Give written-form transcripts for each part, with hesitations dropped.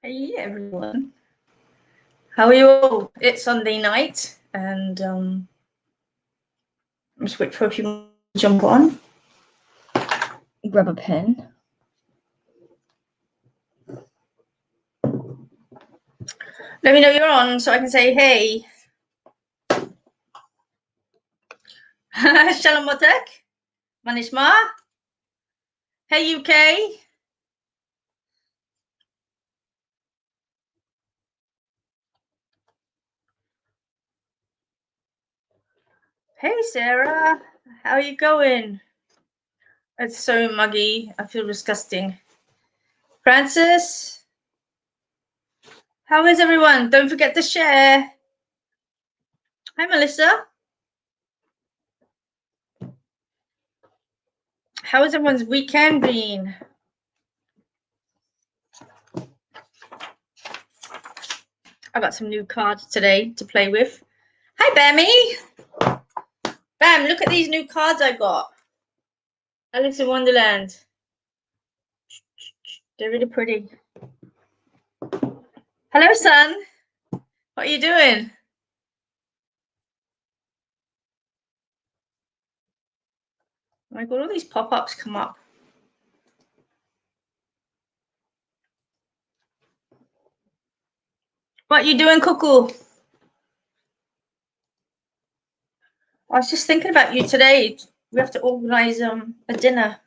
Hey everyone, how are you all? It's Sunday night and I'm just waiting for a few more to jump on. Grab a pen. Let me know you're on so I can say hey. Shalom Motek, Manishma. Hey UK. Hey Sarah, how are you going? It's so muggy, I feel disgusting. Francis, how is everyone? Don't forget to share. Hi Melissa. How has everyone's weekend been? I got some new cards today to play with. Hi Bammy. Bam, look at these new cards I got. Alice in Wonderland. They're really pretty. Hello, son. What are you doing? Oh my God, all these pop-ups come up. What are you doing, Cuckoo? I was just thinking about you today. We have to organize a dinner.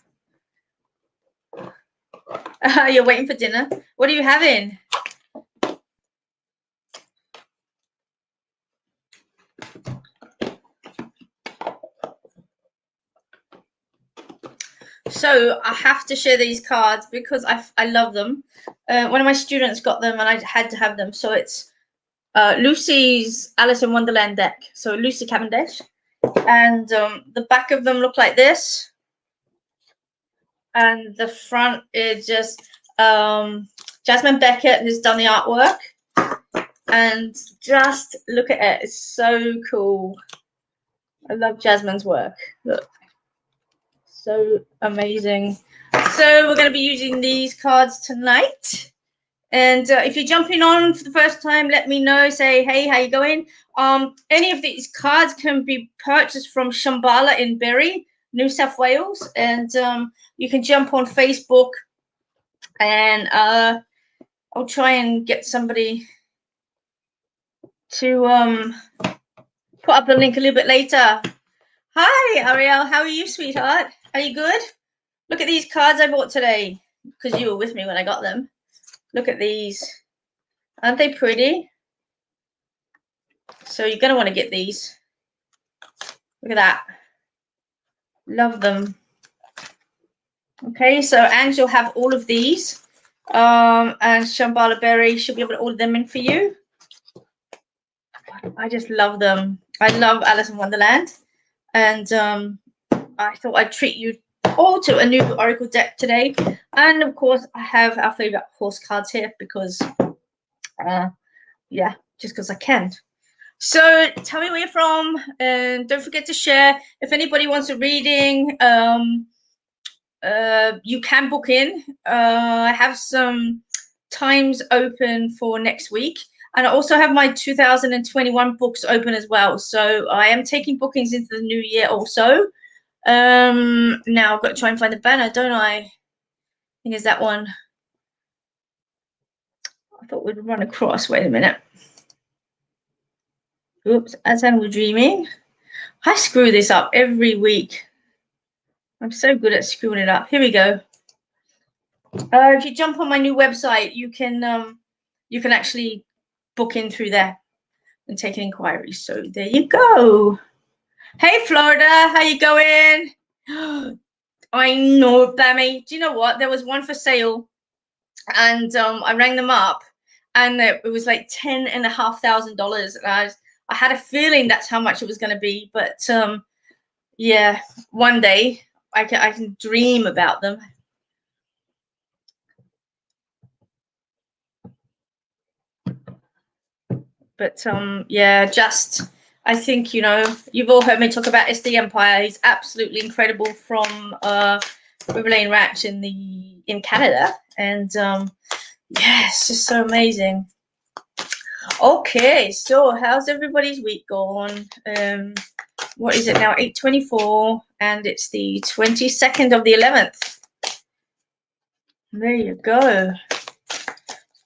You're waiting for dinner? What are you having? So I have to share these cards because I love them. One of my students got them and I had to have them. So it's Lucy's Alice in Wonderland deck. So Lucy Cavendish. And the back of them look like this. And the front is just Jasmine Beckett who's done the artwork. And just look at it. It's so cool. I love Jasmine's work. Look. So amazing. So we're going to be using these cards tonight. And if you're jumping on for the first time, let me know. Say, hey, how you going? Any of these cards can be purchased from Shambhala in Bury, New South Wales. And you can jump on Facebook. And I'll try and get somebody to put up the link a little bit later. Hi, Ariel. How are you, sweetheart? Are you good? Look at these cards I bought today because you were with me when I got them. Look at these. Aren't they pretty? So you're going to want to get these. Look at that. Love them. Okay, so Ange will have all of these. And Shambhala Berry should be able to order them in for you. I just love them. I love Alice in Wonderland. And I thought I'd treat you all to a new Oracle deck today. And of course, I have our favorite horse cards here because, yeah, just because I can. So tell me where you're from, and don't forget to share. If anybody wants a reading, you can book in. I have some times open for next week, and I also have my 2021 books open as well. So I am taking bookings into the new year also. Now I've got to try and find the banner, don't I think it's that one. I thought we'd run across. Wait a minute. Oops, as I was dreaming. I screw this up every week. I'm so good at screwing it up. Here we go. If you jump on my new website, you can actually book in through there and take an inquiry. So there you go. Hey Florida, how you going? I know, Bammy. Do you know what? There was one for sale, and I rang them up, and it was like $10,500. I had a feeling that's how much it was going to be, but yeah, one day I can dream about them. But yeah, just I think you've all heard me talk about SD Empire. He's absolutely incredible from River Lane Ranch in Canada, and Yes, just so amazing. Okay, so how's everybody's week gone? What is it now? 8:24, and it's the 22nd of the 11th. There you go.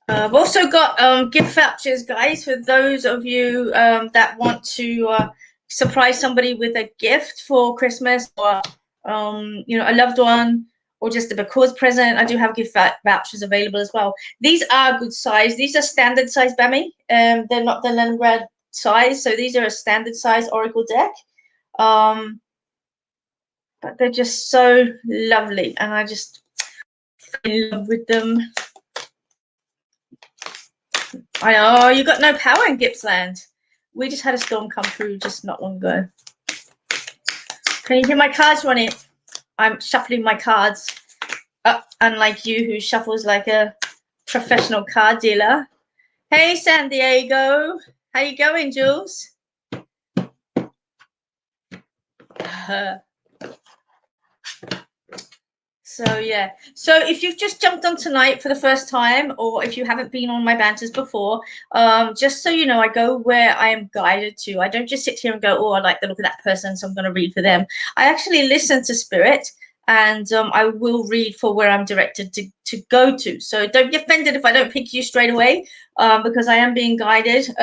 I've also got gift vouchers, guys, for those of you that want to surprise somebody with a gift for Christmas, or a loved one, or just a because present. I do have gift vouchers available as well. These are good size. These are standard size Bammy. They're not the Leningrad size, so these are a standard size Oracle deck. But they're just so lovely, and I just fell in love with them. I know you got no power in Gippsland. We just had a storm come through just not long ago. Can you hear my cards running? I'm shuffling my cards. Unlike you, who shuffles like a professional card dealer. Hey, San Diego. How you going, Jules? So yeah, so if you've just jumped on tonight for the first time, or if you haven't been on my banters before, just so you know, I go where I am guided to. I don't just sit here and go, oh, I like the look of that person, so I'm going to read for them. I actually listen to spirit, and I will read for where I'm directed to go to. So don't be offended if I don't pick you straight away, because I am being guided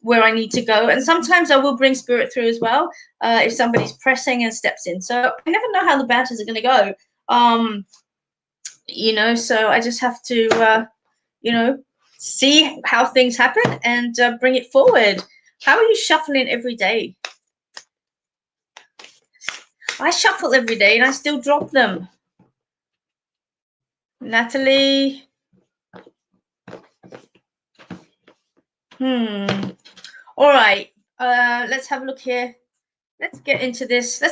where I need to go. And sometimes I will bring spirit through as well, if somebody's pressing and steps in. So I never know how the banters are going to go. So I just have to see how things happen and bring it forward. How are you shuffling every day? I shuffle every day and I still drop them. Natalie. All right, let's have a look here. Let's get into this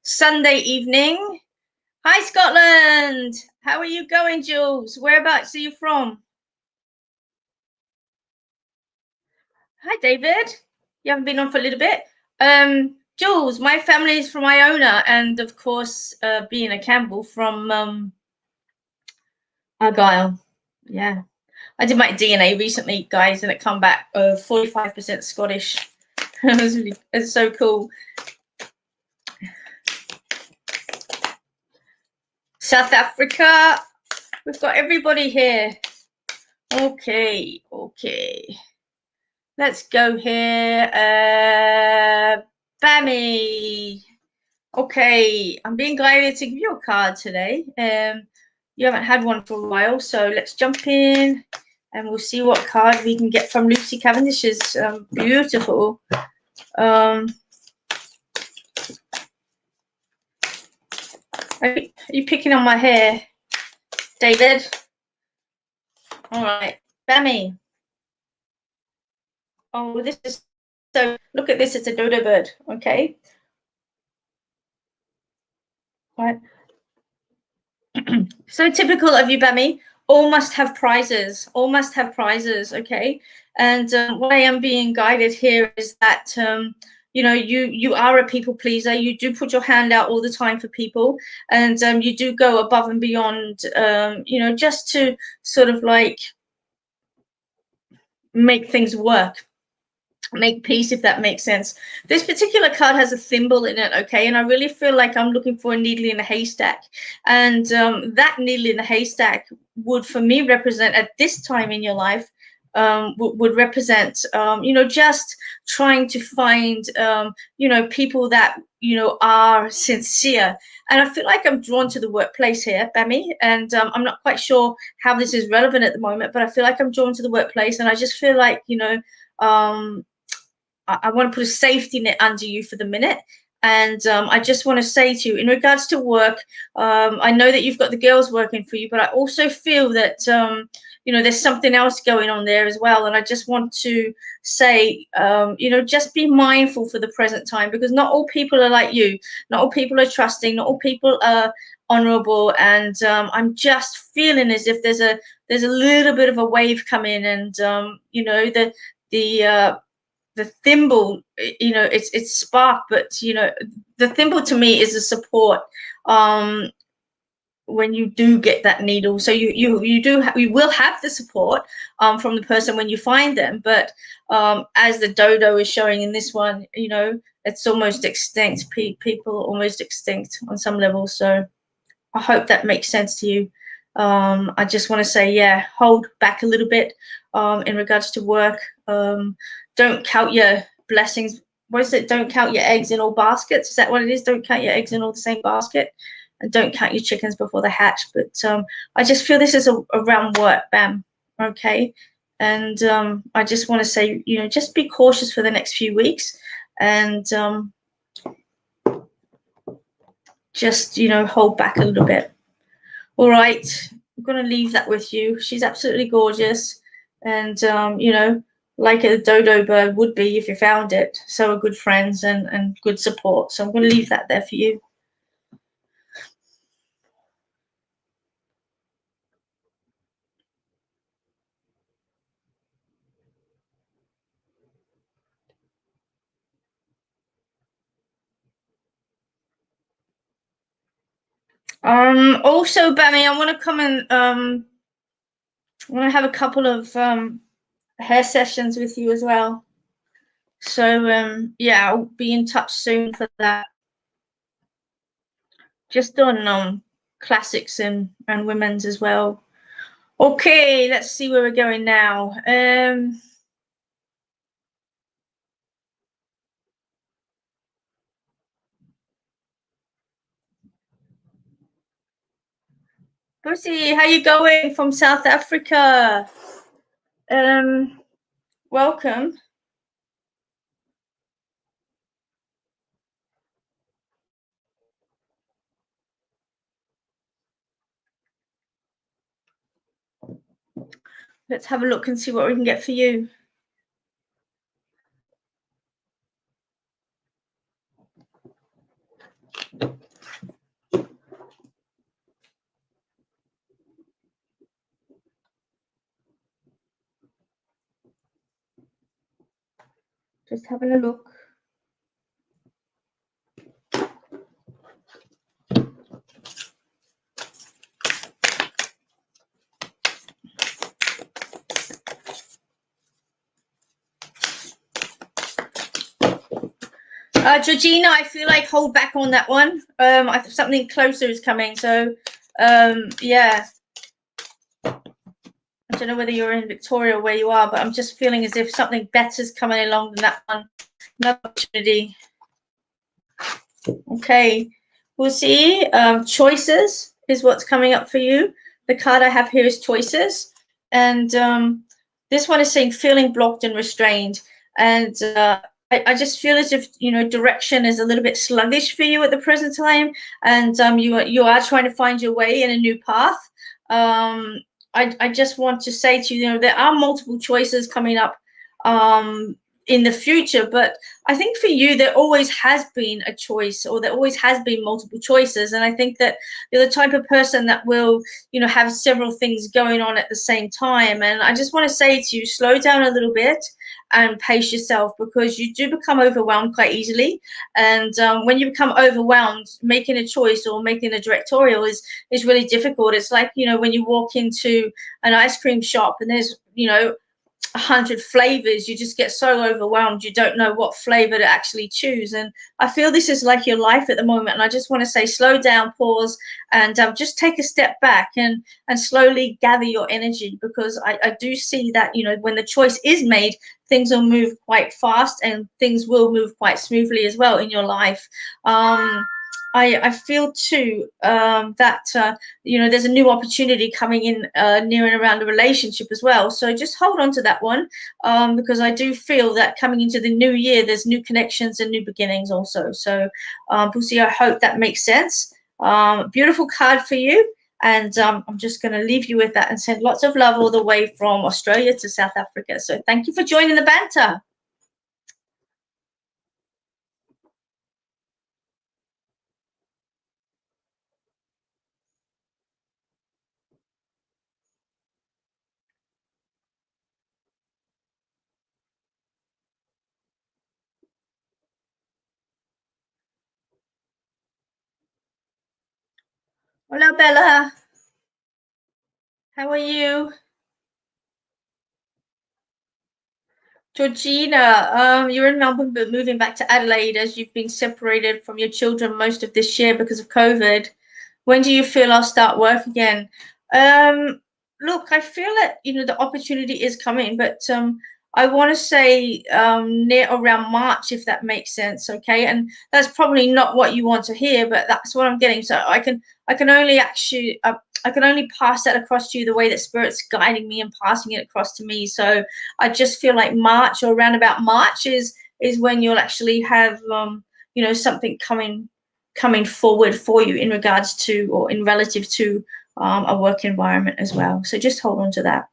Sunday evening. Hi, Scotland. How are you going, Jules? Whereabouts are you from? Hi, David. You haven't been on for a little bit. Jules, my family is from Iona, and of course, being a Campbell from Argyle. Yeah, I did my DNA recently, guys, and it come back 45% Scottish. It's so cool. South Africa, we've got everybody here. Okay. Let's go here. Bammy. Okay, I'm being guided to give you a card today. You haven't had one for a while, so let's jump in and we'll see what card we can get from Lucy Cavendish's beautiful. Are you picking on my hair, David? All right, Bammy. Oh, this is so. Look at this. It's a dodo bird. Okay. All right. So typical of you, Bammy. All must have prizes. All must have prizes. Okay. And what I am being guided here is that you are a people pleaser. You do put your hand out all the time for people, and you do go above and beyond. Just to sort of like make things work. Make peace, if that makes sense. This particular card has a thimble in it, okay, and I really feel like I'm looking for a needle in a haystack, and that needle in a haystack would for me represent at this time in your life would represent just trying to find people that are sincere. And I feel like I'm drawn to the workplace here, Bammy, and I'm not quite sure how this is relevant at the moment, but I feel like I'm drawn to the workplace, and I just feel like I want to put a safety net under you for the minute. And I just want to say to you, in regards to work, I know that you've got the girls working for you, but I also feel that, there's something else going on there as well. And I just want to say, just be mindful for the present time, because not all people are like you. Not all people are trusting. Not all people are honorable. And I'm just feeling as if there's a little bit of a wave coming, and, the thimble, it's spark, but the thimble to me is a support. when you do get that needle. So you will have the support from the person when you find them, but as the dodo is showing in this one, it's almost extinct. People are almost extinct on some level. So I hope that makes sense to you. I just want to say, yeah, hold back a little bit in regards to work. Don't count your blessings. What is it? Don't count your eggs in all baskets. Is that what it is? Don't count your eggs in all the same basket, and don't count your chickens before they hatch. But I just feel this is around work, Bam. Okay, and I just want to say, just be cautious for the next few weeks, and just hold back a little bit. All right, I'm going to leave that with you. She's absolutely gorgeous. And, like a dodo bird would be if you found it. So are good friends and good support. So I'm going to leave that there for you. Also, Bammy, I want to come and I want to have a couple of hair sessions with you as well. So yeah, I'll be in touch soon for that. Just on classics and women's as well. Okay, let's see where we're going now. Pussy, how you going from South Africa? Welcome. Let's have a look and see what we can get for you. Just having a look. Georgina, I feel like hold back on that one. Something closer is coming. So, yeah. I don't know whether you're in Victoria or where you are, but I'm just feeling as if something better is coming along than that one. Another opportunity. Okay, we'll see. Choices is what's coming up for you. The card I have here is choices, and this one is saying feeling blocked and restrained. And I just feel as if direction is a little bit sluggish for you at the present time, and you are trying to find your way in a new path. I just want to say to you, there are multiple choices coming up in the future, but I think for you, there always has been a choice, or there always has been multiple choices. And I think that you're the type of person that will, have several things going on at the same time. And I just want to say to you, slow down a little bit and pace yourself, because you do become overwhelmed quite easily. And when you become overwhelmed, making a choice or making a directorial is really difficult. It's like, when you walk into an ice cream shop and there's, 100 flavors, you just get so overwhelmed, you don't know what flavor to actually choose. And I feel this is like your life at the moment, and I just want to say slow down, pause, and just take a step back and slowly gather your energy, because I do see that when the choice is made, things will move quite fast and things will move quite smoothly as well in your life. I feel too that there's a new opportunity coming in near and around a relationship as well. So just hold on to that one, because I do feel that coming into the new year, there's new connections and new beginnings also. So, Pussy, I hope that makes sense. Beautiful card for you. And I'm just going to leave you with that and send lots of love all the way from Australia to South Africa. So thank you for joining the banter. Hello, Bella. How are you? Georgina, you're in Melbourne, but moving back to Adelaide as you've been separated from your children most of this year because of COVID. When do you feel I'll start work again? Um, Look, I feel that the opportunity is coming, but I want to say near around March, if that makes sense. Okay, and that's probably not what you want to hear, but that's what I'm getting. So I can only actually I can only pass that across to you the way that Spirit's guiding me and passing it across to me. So I just feel like March or around about March is when you'll actually have something coming forward for you in regards to or in relative to a work environment as well. So just hold on to that.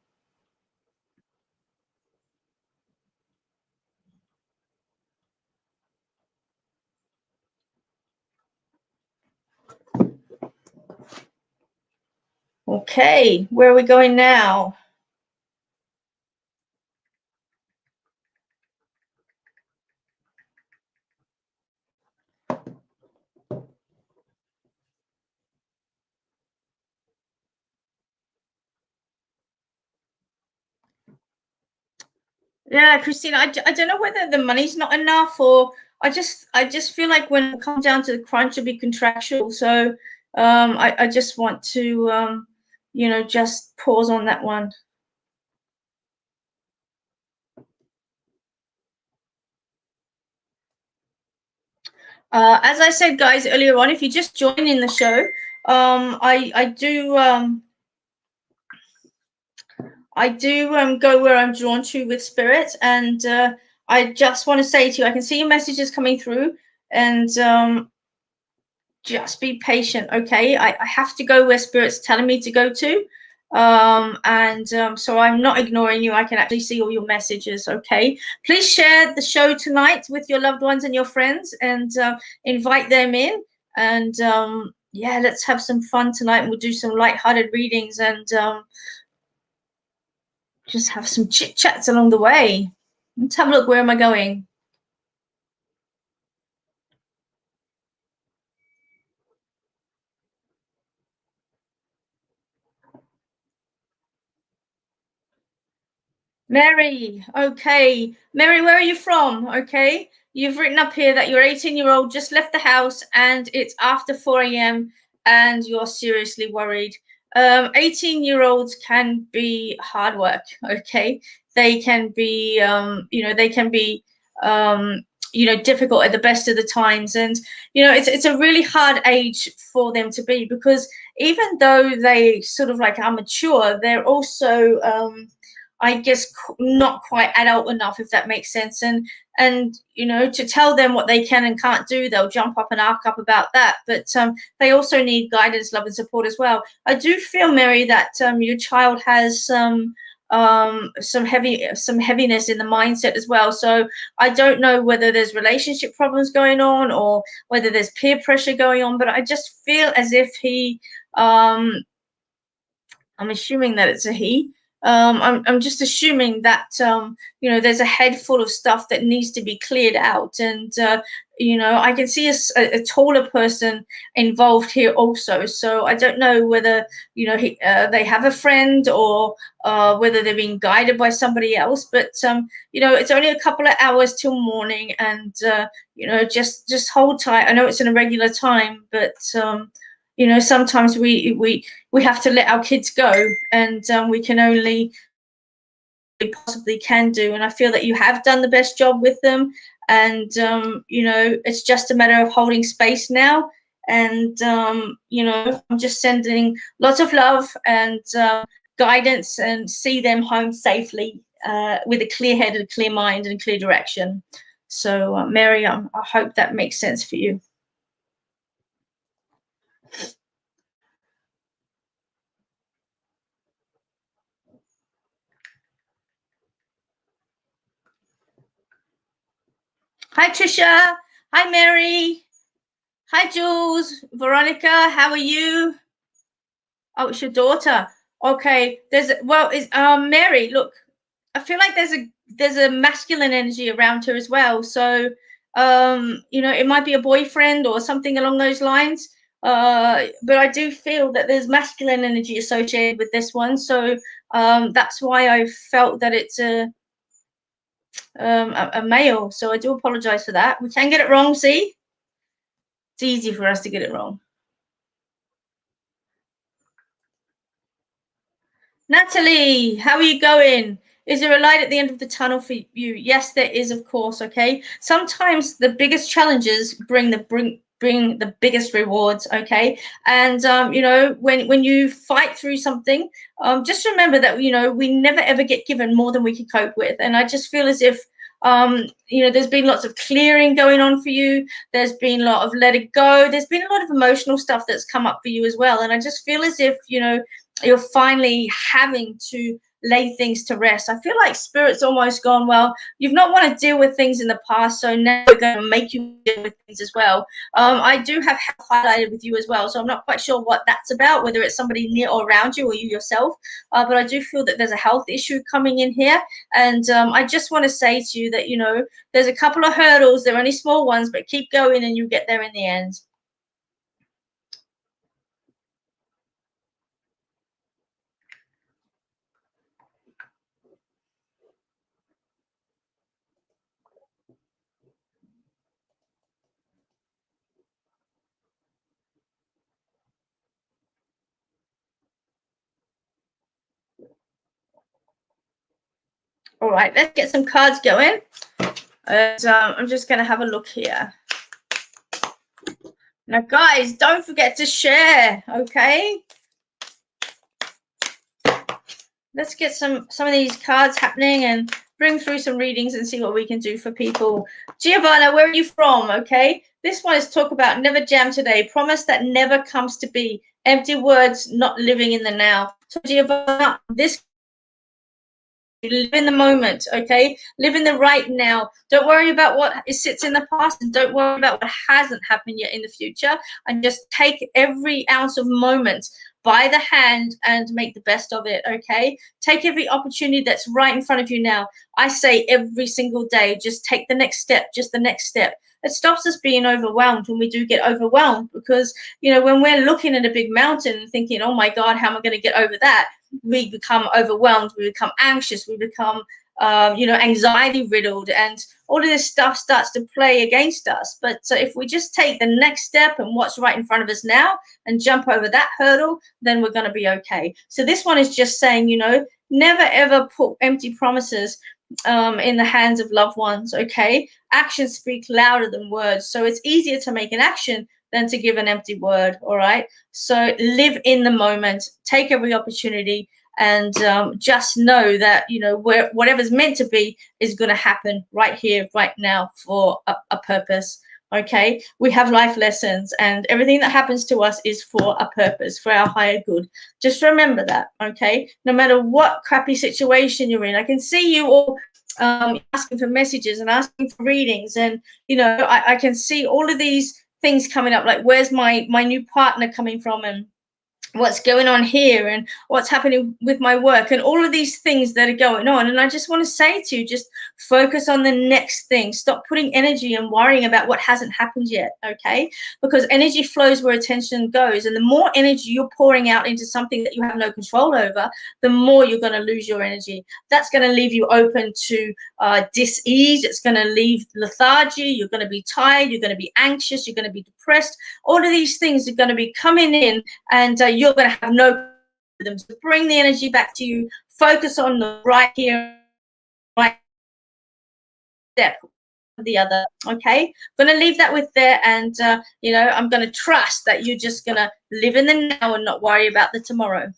Okay, where are we going now? Yeah, Christina, I don't know whether the money's not enough or I just feel like when it comes down to the crunch, it'll be contractual. So I just want to just pause on that one. As I said, guys, earlier on, if you just join in the show, I do go where I'm drawn to with spirit, and I just want to say to you, I can see your messages coming through, and just be patient, okay? I have to go where spirit's telling me to go to, and so I'm not ignoring you. I can actually see all your messages, okay? Please share the show tonight with your loved ones and your friends, and invite them in, and yeah, let's have some fun tonight, and we'll do some light-hearted readings, and just have some chit chats along the way. Let's have a look. Where am I going? Mary. Okay. Mary, where are you from? Okay. You've written up here that your 18-year-old just left the house and it's after 4 a.m. and you're seriously worried. 18-year-olds can be hard work. Okay. They can be, they can be, difficult at the best of the times. And, it's a really hard age for them to be because even though they sort of like are mature, they're also, I guess not quite adult enough, if that makes sense. And to tell them what they can and can't do, they'll jump up and arc up about that. But they also need guidance, love, and support as well. I do feel, Mary, that your child has some heaviness in the mindset as well. So I don't know whether there's relationship problems going on or whether there's peer pressure going on, but I just feel as if he I'm assuming that it's a he. I'm just assuming that there's a head full of stuff that needs to be cleared out, and I can see a taller person involved here also. So I don't know whether they have a friend or whether they're being guided by somebody else. But it's only a couple of hours till morning, and just hold tight. I know it's an irregular time, but sometimes we have to let our kids go, and we can only possibly can do. And I feel that you have done the best job with them, and it's just a matter of holding space now. And I'm just sending lots of love and guidance, and see them home safely with a clear head and a clear mind and clear direction. So Mary, I hope that makes sense for you. Hi Trisha. Hi Mary. Hi, Jules. Veronica, how are you? Oh, it's your daughter. Okay. Is Mary, look, I feel like there's a masculine energy around her as well. So it might be a boyfriend or something along those lines. But I do feel that there's masculine energy associated with this one, so that's why I felt that it's a male. So I do apologize for that. We can get it wrong. See, it's easy for us to get it wrong. Natalie, how are you going? Is there a light at the end of the tunnel for you? Yes, there is, of course. Okay. Sometimes the biggest challenges bring the biggest rewards. Okay. And you know, when you fight through something, just remember that we never ever get given more than we can cope with. And I just feel as if there's been lots of clearing going on for you. There's been a lot of let it go. There's been a lot of emotional stuff that's come up for you as well. And I just feel as if you're finally having to lay things to rest. I feel like spirit's almost gone, well, you've not want to deal with things in the past, so now we're going to make you deal with things as well. I do have health highlighted with you as well, so I'm not quite sure what that's about, whether it's somebody near or around you or you yourself, but I do feel that there's a health issue coming in here, and I just want to say to you that, there's a couple of hurdles. They're only small ones, but keep going and you'll get there in the end. All right, let's get some cards going. And I'm just going to have a look here. Now, guys, don't forget to share, okay? Let's get some of these cards happening and bring through some readings and see what we can do for people. Giovanna, where are you from, okay? This one is talk about never jam today. Promise that never comes to be. Empty words, not living in the now. So, Giovanna, this live in the moment, okay? Live in the right now. Don't worry about what sits in the past, and don't worry about what hasn't happened yet in the future, and just take every ounce of moment by the hand and make the best of it, okay? Take every opportunity that's right in front of you now. I say every single day, just take the next step, just the next step. It stops us being overwhelmed when we do get overwhelmed, because when we're looking at a big mountain and thinking, oh my God, how am I going to get over that? We become overwhelmed, we become anxious, we become anxiety riddled, and all of this stuff starts to play against us. But if we just take the next step and what's right in front of us now and jump over that hurdle, then we're going to be okay. So this one is just saying, never ever put empty promises in the hands of loved ones, okay? Actions speak louder than words. So it's easier to make an action than to give an empty word, all right? So live in the moment, take every opportunity, and just know that, whatever's meant to be is going to happen right here, right now, for a purpose, okay? We have life lessons, and everything that happens to us is for a purpose, for our higher good. Just remember that, okay? No matter what crappy situation you're in. I can see you all asking for messages and asking for readings, and I can see all of these things coming up, like where's my new partner coming from, and what's going on here, and what's happening with my work, and all of these things that are going on. And I just want to say to you, just focus on the next thing. Stop putting energy and worrying about what hasn't happened yet, okay? Because energy flows where attention goes, and the more energy you're pouring out into something that you have no control over, the more you're going to lose your energy. That's going to leave you open to dis-ease. It's going to leave lethargy. You're going to be tired. You're going to be anxious. You're going to be depressed. All of these things are going to be coming in, and you're going to have no them. So bring the energy back to you. Focus on the right here, right step, the other. Okay, I'm going to leave that with there, and I'm going to trust that you're just going to live in the now and not worry about the tomorrow.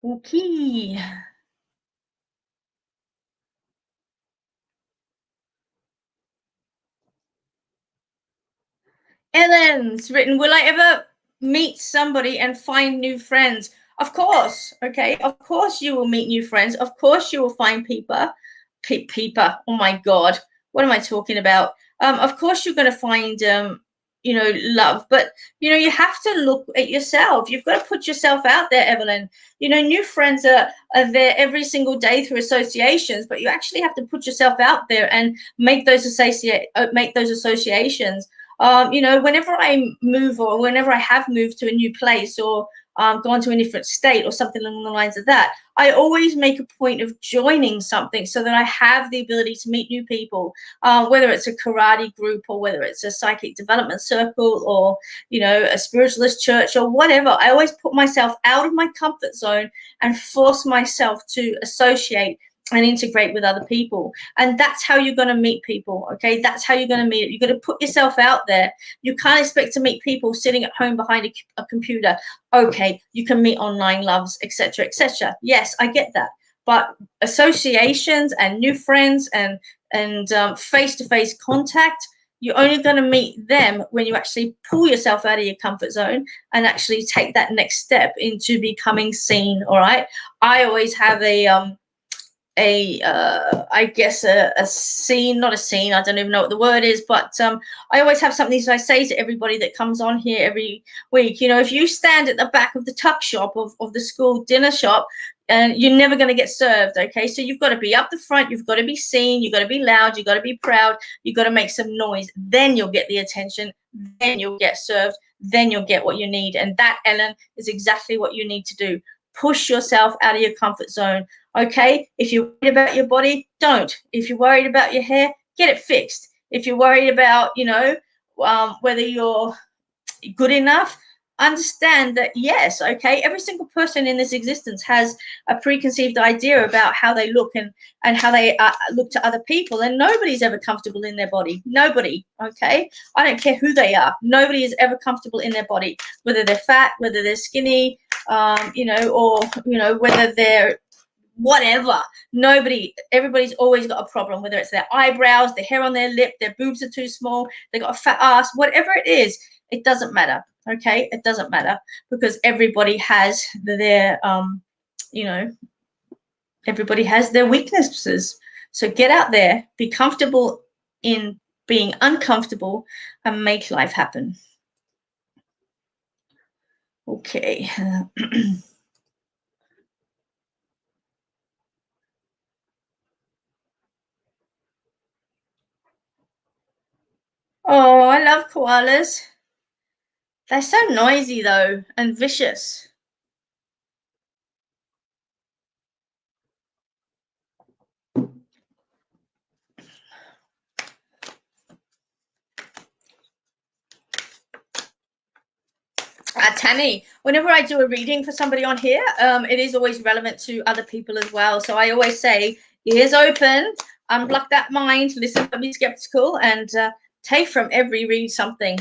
Okay. Ellen's written, will I ever meet somebody and find new friends? Of course, okay. Of course you will meet new friends. Of course you will find people. People. Oh my God. What am I talking about? Of course you're going to find, love. But you have to look at yourself. You've got to put yourself out there, Evelyn. New friends are there every single day through associations, but you actually have to put yourself out there and make those associations. Whenever I move, or whenever I have moved to a new place, or gone to a different state or something along the lines of that, I always make a point of joining something so that I have the ability to meet new people, whether it's a karate group, or whether it's a psychic development circle, or a spiritualist church, or whatever. I always put myself out of my comfort zone and force myself to associate and integrate with other people. And that's how you're going to meet people. Okay, that's how you're going to meet it. You're going to put yourself out there. You can't expect to meet people sitting at home behind a computer. Okay, you can meet online loves, etc., etc. Yes, I get that. But associations and new friends and face-to-face contact, you're only going to meet them when you actually pull yourself out of your comfort zone and actually take that next step into becoming seen. All right, I always have I guess a scene, not a scene, I don't even know what the word is, but I always have something that I say to everybody that comes on here every week. If you stand at the back of the tuck shop of the school dinner shop, and you're never going to get served. Okay, so you've got to be up the front, you've got to be seen, you've got to be loud, you've got to be proud, you've got to make some noise. Then you'll get the attention, then you'll get served, then you'll get what you need. And that, Ellen, is exactly what you need to do. Push yourself out of your comfort zone. Okay, if you're worried about your body, don't. If you're worried about your hair, get it fixed. If you're worried about, whether you're good enough, understand that, yes, okay, every single person in this existence has a preconceived idea about how they look and how they look to other people, and nobody's ever comfortable in their body. Nobody. Okay, I don't care who they are. Nobody is ever comfortable in their body, whether they're fat, whether they're skinny, or whether they're whatever. Everybody's always got a problem, whether it's their eyebrows, the hair on their lip, their boobs are too small, they got a fat ass, whatever it is. It doesn't matter. Okay, it doesn't matter, because everybody has everybody has their weaknesses. So get out there, be comfortable in being uncomfortable, and make life happen. Okay. Oh, I love koalas. They're so noisy, though, and vicious. Tammy, whenever I do a reading for somebody on here, it is always relevant to other people as well. So I always say, ears open, unblock that mind, listen, don't be skeptical, and take from every read something.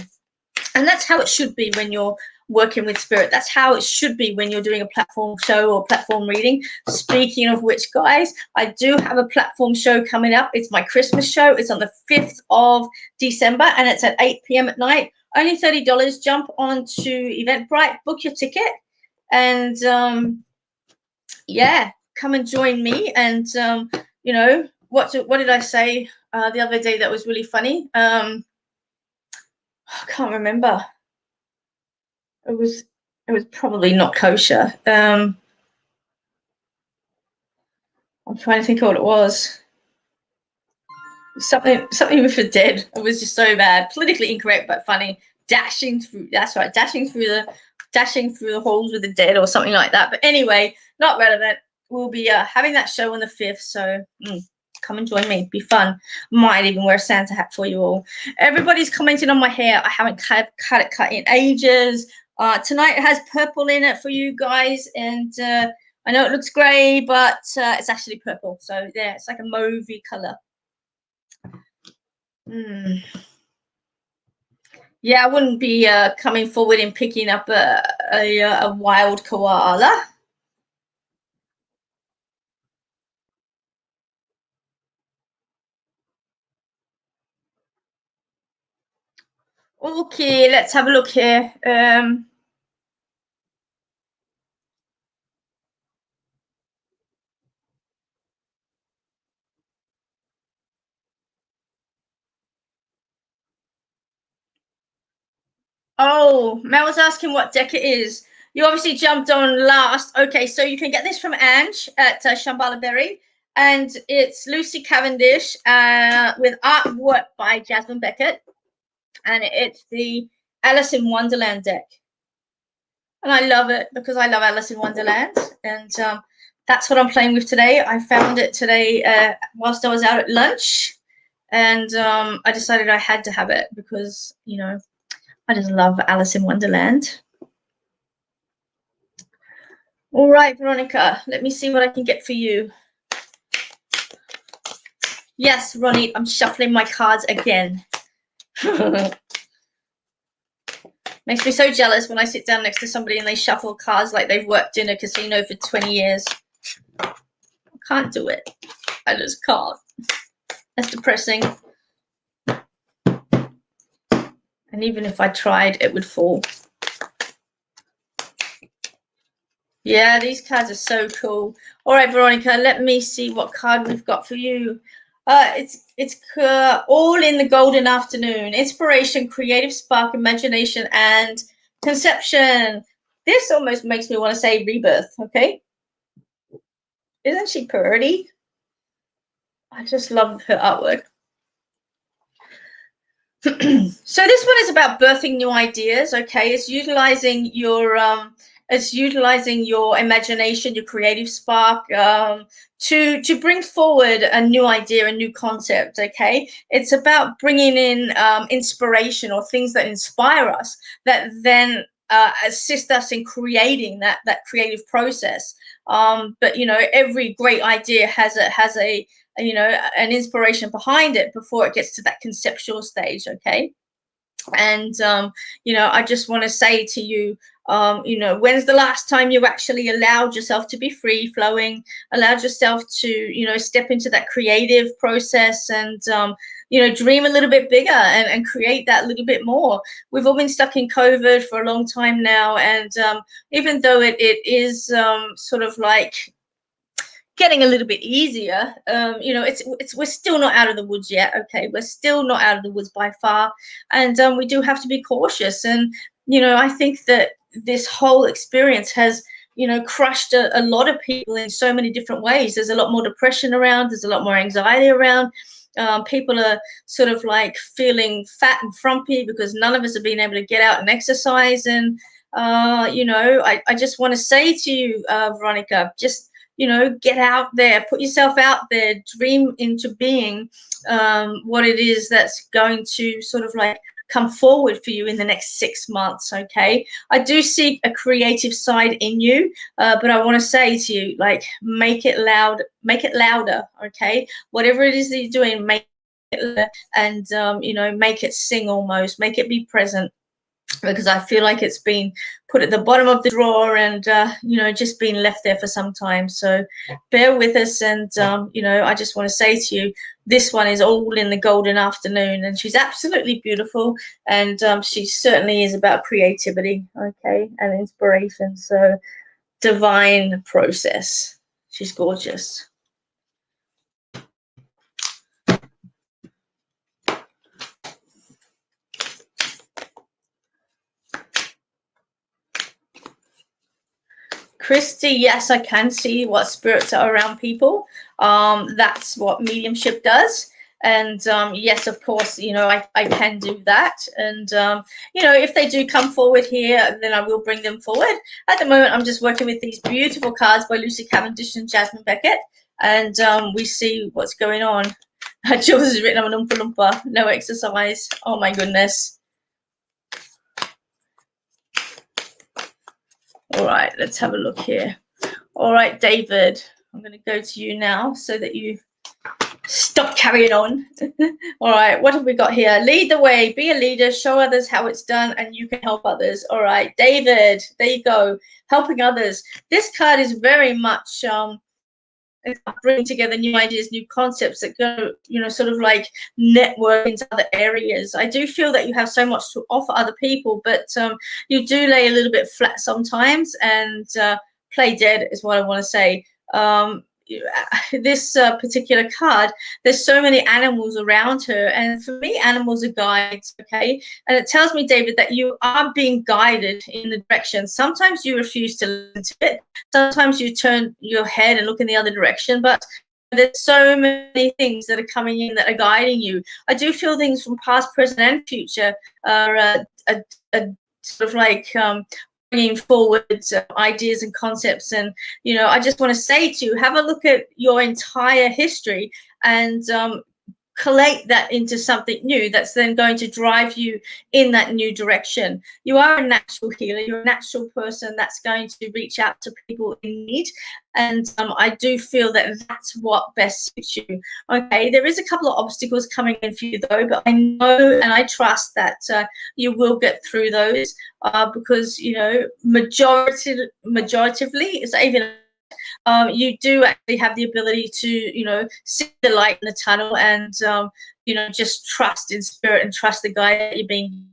And that's how it should be when you're working with spirit. That's how it should be when you're doing a platform show or platform reading. Speaking of which, guys, I do have a platform show coming up. It's my Christmas show. It's on the 5th of December, and it's at 8 p.m. at night. Only $30. Jump onto Eventbrite, book your ticket, and yeah, come and join me. And what did I say the other day that was really funny? I can't remember. It was probably not kosher. I'm trying to think of what it was. Something with the dead. It was just so bad. Politically incorrect but funny. Dashing through. That's right. Dashing through the halls with the dead, or something like that. But anyway, not relevant. We'll be having that show on the 5th. So come and join me. Be fun. Might even wear a Santa hat for you all. Everybody's commenting on my hair. I haven't cut it in ages. Tonight it has purple in it for you guys, and I know it looks grey, but it's actually purple. So yeah, it's like a mauvey color. Yeah, I wouldn't be coming forward and picking up a wild koala. Okay, let's have a look here. Oh, Mel was asking what deck it is. You obviously jumped on last. Okay, so you can get this from Ange at Shambhala Berry, and it's Lucy Cavendish with artwork by Jasmine Beckett, and it's the Alice in Wonderland deck. And I love it because I love Alice in Wonderland, and that's what I'm playing with today. I found it today whilst I was out at lunch, and I decided I had to have it because, you know, I just love Alice in Wonderland. All right, Veronica, let me see what I can get for you. Yes, Ronnie, I'm shuffling my cards again. Makes me so jealous when I sit down next to somebody and they shuffle cards like they've worked in a casino for 20 years. I can't do it. I just can't. That's depressing. And even if I tried, it would fall. Yeah, these cards are so cool. All right, Veronica, let me see what card we've got for you. It's all in the golden afternoon. Inspiration, creative spark, imagination, and conception. This almost makes me want to say rebirth, okay? Isn't she pretty? I just love her artwork. So this one is about birthing new ideas, okay? It's utilizing your imagination, your creative spark, to bring forward a new idea, a new concept, okay? It's about bringing in inspiration or things that inspire us that then assist us in creating that creative process. But you know, every great idea has a you know, an inspiration behind it before it gets to that conceptual stage, okay? And you know, I just want to say to you, you know, when's the last time you actually allowed yourself to be free flowing, allowed yourself to, you know, step into that creative process and you know, dream a little bit bigger and create that little bit more. We've all been stuck in COVID for a long time now, and even though it is sort of like getting a little bit easier, you know, it's we're still not out of the woods yet, okay? We're still not out of the woods by far, and we do have to be cautious. And you know, I think that this whole experience has, you know, crushed a lot of people in so many different ways. There's a lot more depression around, there's a lot more anxiety around. People are sort of like feeling fat and frumpy because none of us have been able to get out and exercise. And you know, I just want to say to you, Veronica, just, you know, get out there, put yourself out there, dream into being what it is that's going to sort of like come forward for you in the next 6 months, okay? I do see a creative side in you, but I want to say to you, like, make it loud, make it louder, okay? Whatever it is that you're doing, make it louder, and you know, make it sing almost, make it be present, because I feel like it's been put at the bottom of the drawer and, you know, just been left there for some time. So bear with us. And, you know, I just want to say to you, this one is all in the golden afternoon, and she's absolutely beautiful. And she certainly is about creativity, okay, and inspiration. So divine process. She's gorgeous. Christy, yes, I can see what spirits are around people. That's what mediumship does. And yes, of course, you know, I can do that. And, you know, if they do come forward here, then I will bring them forward. At the moment, I'm just working with these beautiful cards by Lucy Cavendish and Jasmine Beckett. And we see what's going on. Jules has written, I'm an Oompa Loompa, no exercise. Oh, my goodness. All right, let's have a look here. All right, David, I'm going to go to you now so that you stop carrying on. All right, what have we got here? Lead the way, be a leader, show others how it's done, and you can help others. All right, David, there you go, helping others. This card is very much bringing together new ideas, new concepts that go, you know, sort of like network into other areas. I do feel that you have so much to offer other people, but you do lay a little bit flat sometimes and play dead is what I want to say. this particular card, there's so many animals around her, and for me, animals are guides. Okay, and it tells me, David, that you are being guided in the direction. Sometimes you refuse to listen to it. Sometimes you turn your head and look in the other direction, but there's so many things that are coming in that are guiding you. I do feel things from past, present, and future are sort of like bringing forward ideas and concepts. And I just want to say to you, have a look at your entire history and collate that into something new that's then going to drive you in that new direction. You are a natural healer. You're a natural person that's going to reach out to people in need. And I do feel that that's what best suits you. Okay, there is a couple of obstacles coming in for you, though, but I know and I trust that you will get through those because, majoritively, it's even you do actually have the ability to, see the light in the tunnel and, just trust in spirit and trust the guide that you're being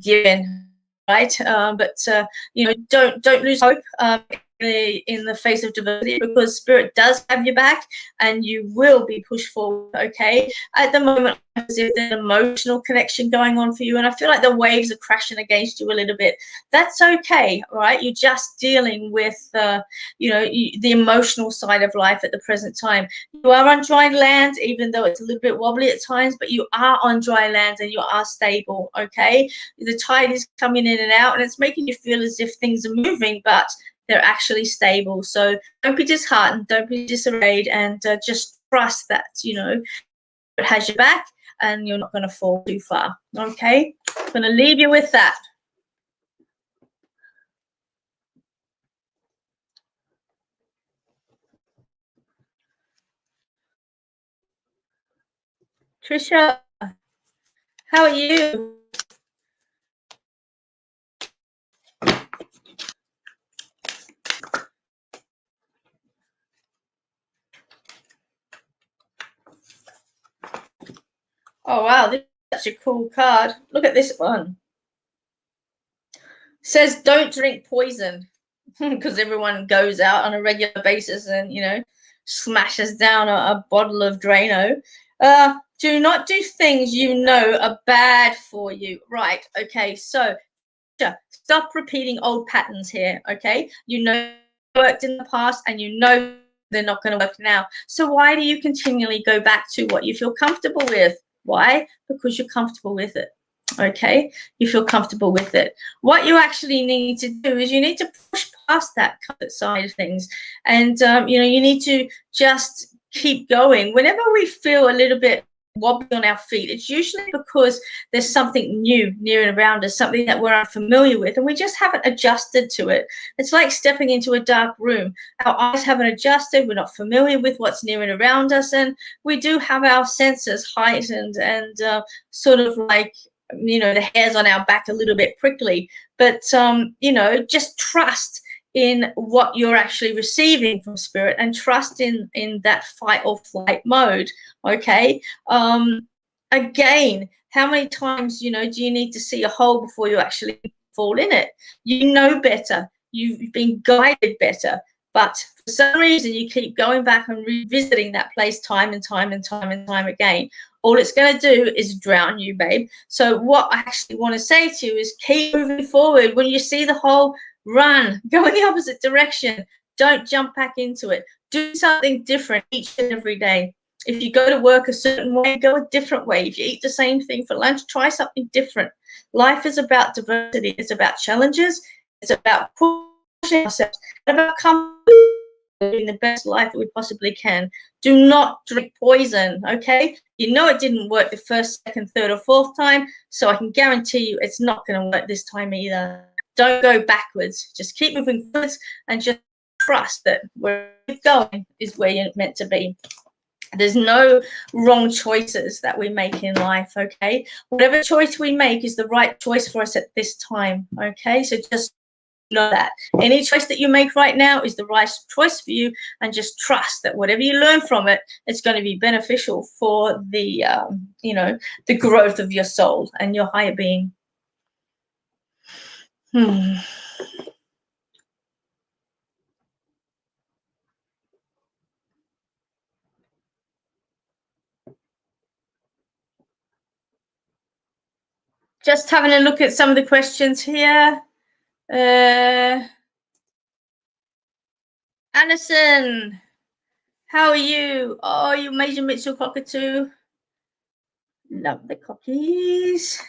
given, right? But don't lose hope in the face of diversity, because spirit does have your back and you will be pushed forward. Okay, at the moment, as if there's an emotional connection going on for you, and I feel like the waves are crashing against you a little bit. That's okay, right? You're just dealing with the emotional side of life at the present time. You are on dry land, even though it's a little bit wobbly at times, but you are on dry land and you are stable. Okay, the tide is coming in and out and it's making you feel as if things are moving, but they're actually stable. So don't be disheartened, don't be disarrayed, and just trust that it has your back and you're not going to fall too far. Okay, I'm going to leave you with that. Trisha, how are you? Oh wow, this is such a cool card. Look at this one. It says don't drink poison, because everyone goes out on a regular basis and smashes down a bottle of Drano. Do not do things you know are bad for you. Right, okay, so stop repeating old patterns here. Okay, worked in the past and they're not going to work now. So why do you continually go back to what you feel comfortable with? Why? Because you're comfortable with it. Okay, you feel comfortable with it. What you actually need to do is you need to push past that comfort side of things, and you need to just keep going. Whenever we feel a little bit wobbly on our feet, it's usually because there's something new near and around us, something that we're unfamiliar with, and we just haven't adjusted to it. It's like stepping into a dark room. Our eyes haven't adjusted. We're not familiar with what's near and around us, and we do have our senses heightened and sort of like the hairs on our back a little bit prickly. But just trust in what you're actually receiving from spirit, and trust in that fight or flight mode. Okay, again, how many times do you need to see a hole before you actually fall in it? You know better, you've been guided better, but for some reason you keep going back and revisiting that place time and time and time and time again. All it's going to do is drown you, babe. So what I actually want to say to you is keep moving forward. When you see the hole, run, go in the opposite direction. Don't jump back into it. Do something different each and every day. If you go to work a certain way, go a different way. If you eat the same thing for lunch, try something different. Life is about diversity. It's about challenges. It's about pushing ourselves. It's about living the best life that we possibly can. Do not drink poison, okay? You know it didn't work the first, second, third, or fourth time, so I can guarantee you it's not going to work this time either. Don't go backwards. Just keep moving forwards and just trust that where you're going is where you're meant to be. There's no wrong choices that we make in life, okay? Whatever choice we make is the right choice for us at this time, okay? So just know that any choice that you make right now is the right choice for you, and just trust that whatever you learn from it, it's going to be beneficial for the the growth of your soul and your higher being. Just having a look at some of the questions here. Alison, how are you? Oh, you Major Mitchell cockatoo. Love the cookies.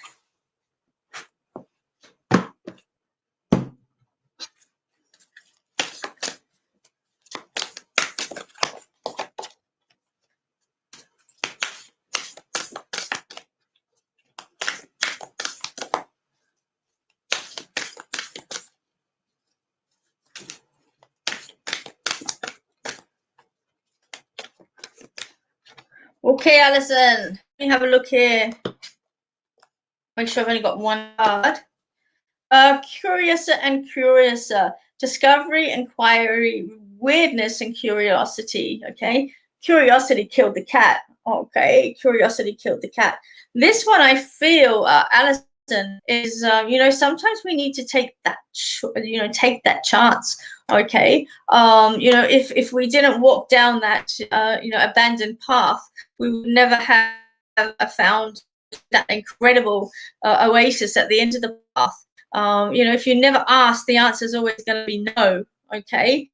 Okay, Alison, let me have a look here. Make sure I've only got one card. Curiouser and curiouser. Discovery, inquiry, weirdness, and curiosity. Okay. Curiosity killed the cat. Okay. Curiosity killed the cat. This one, I feel, Alison, is, sometimes we need to take that, take that chance. Okay. If we didn't walk down that, abandoned path, we would never have found that incredible oasis at the end of the path. If you never ask, the answer is always going to be no. Okay.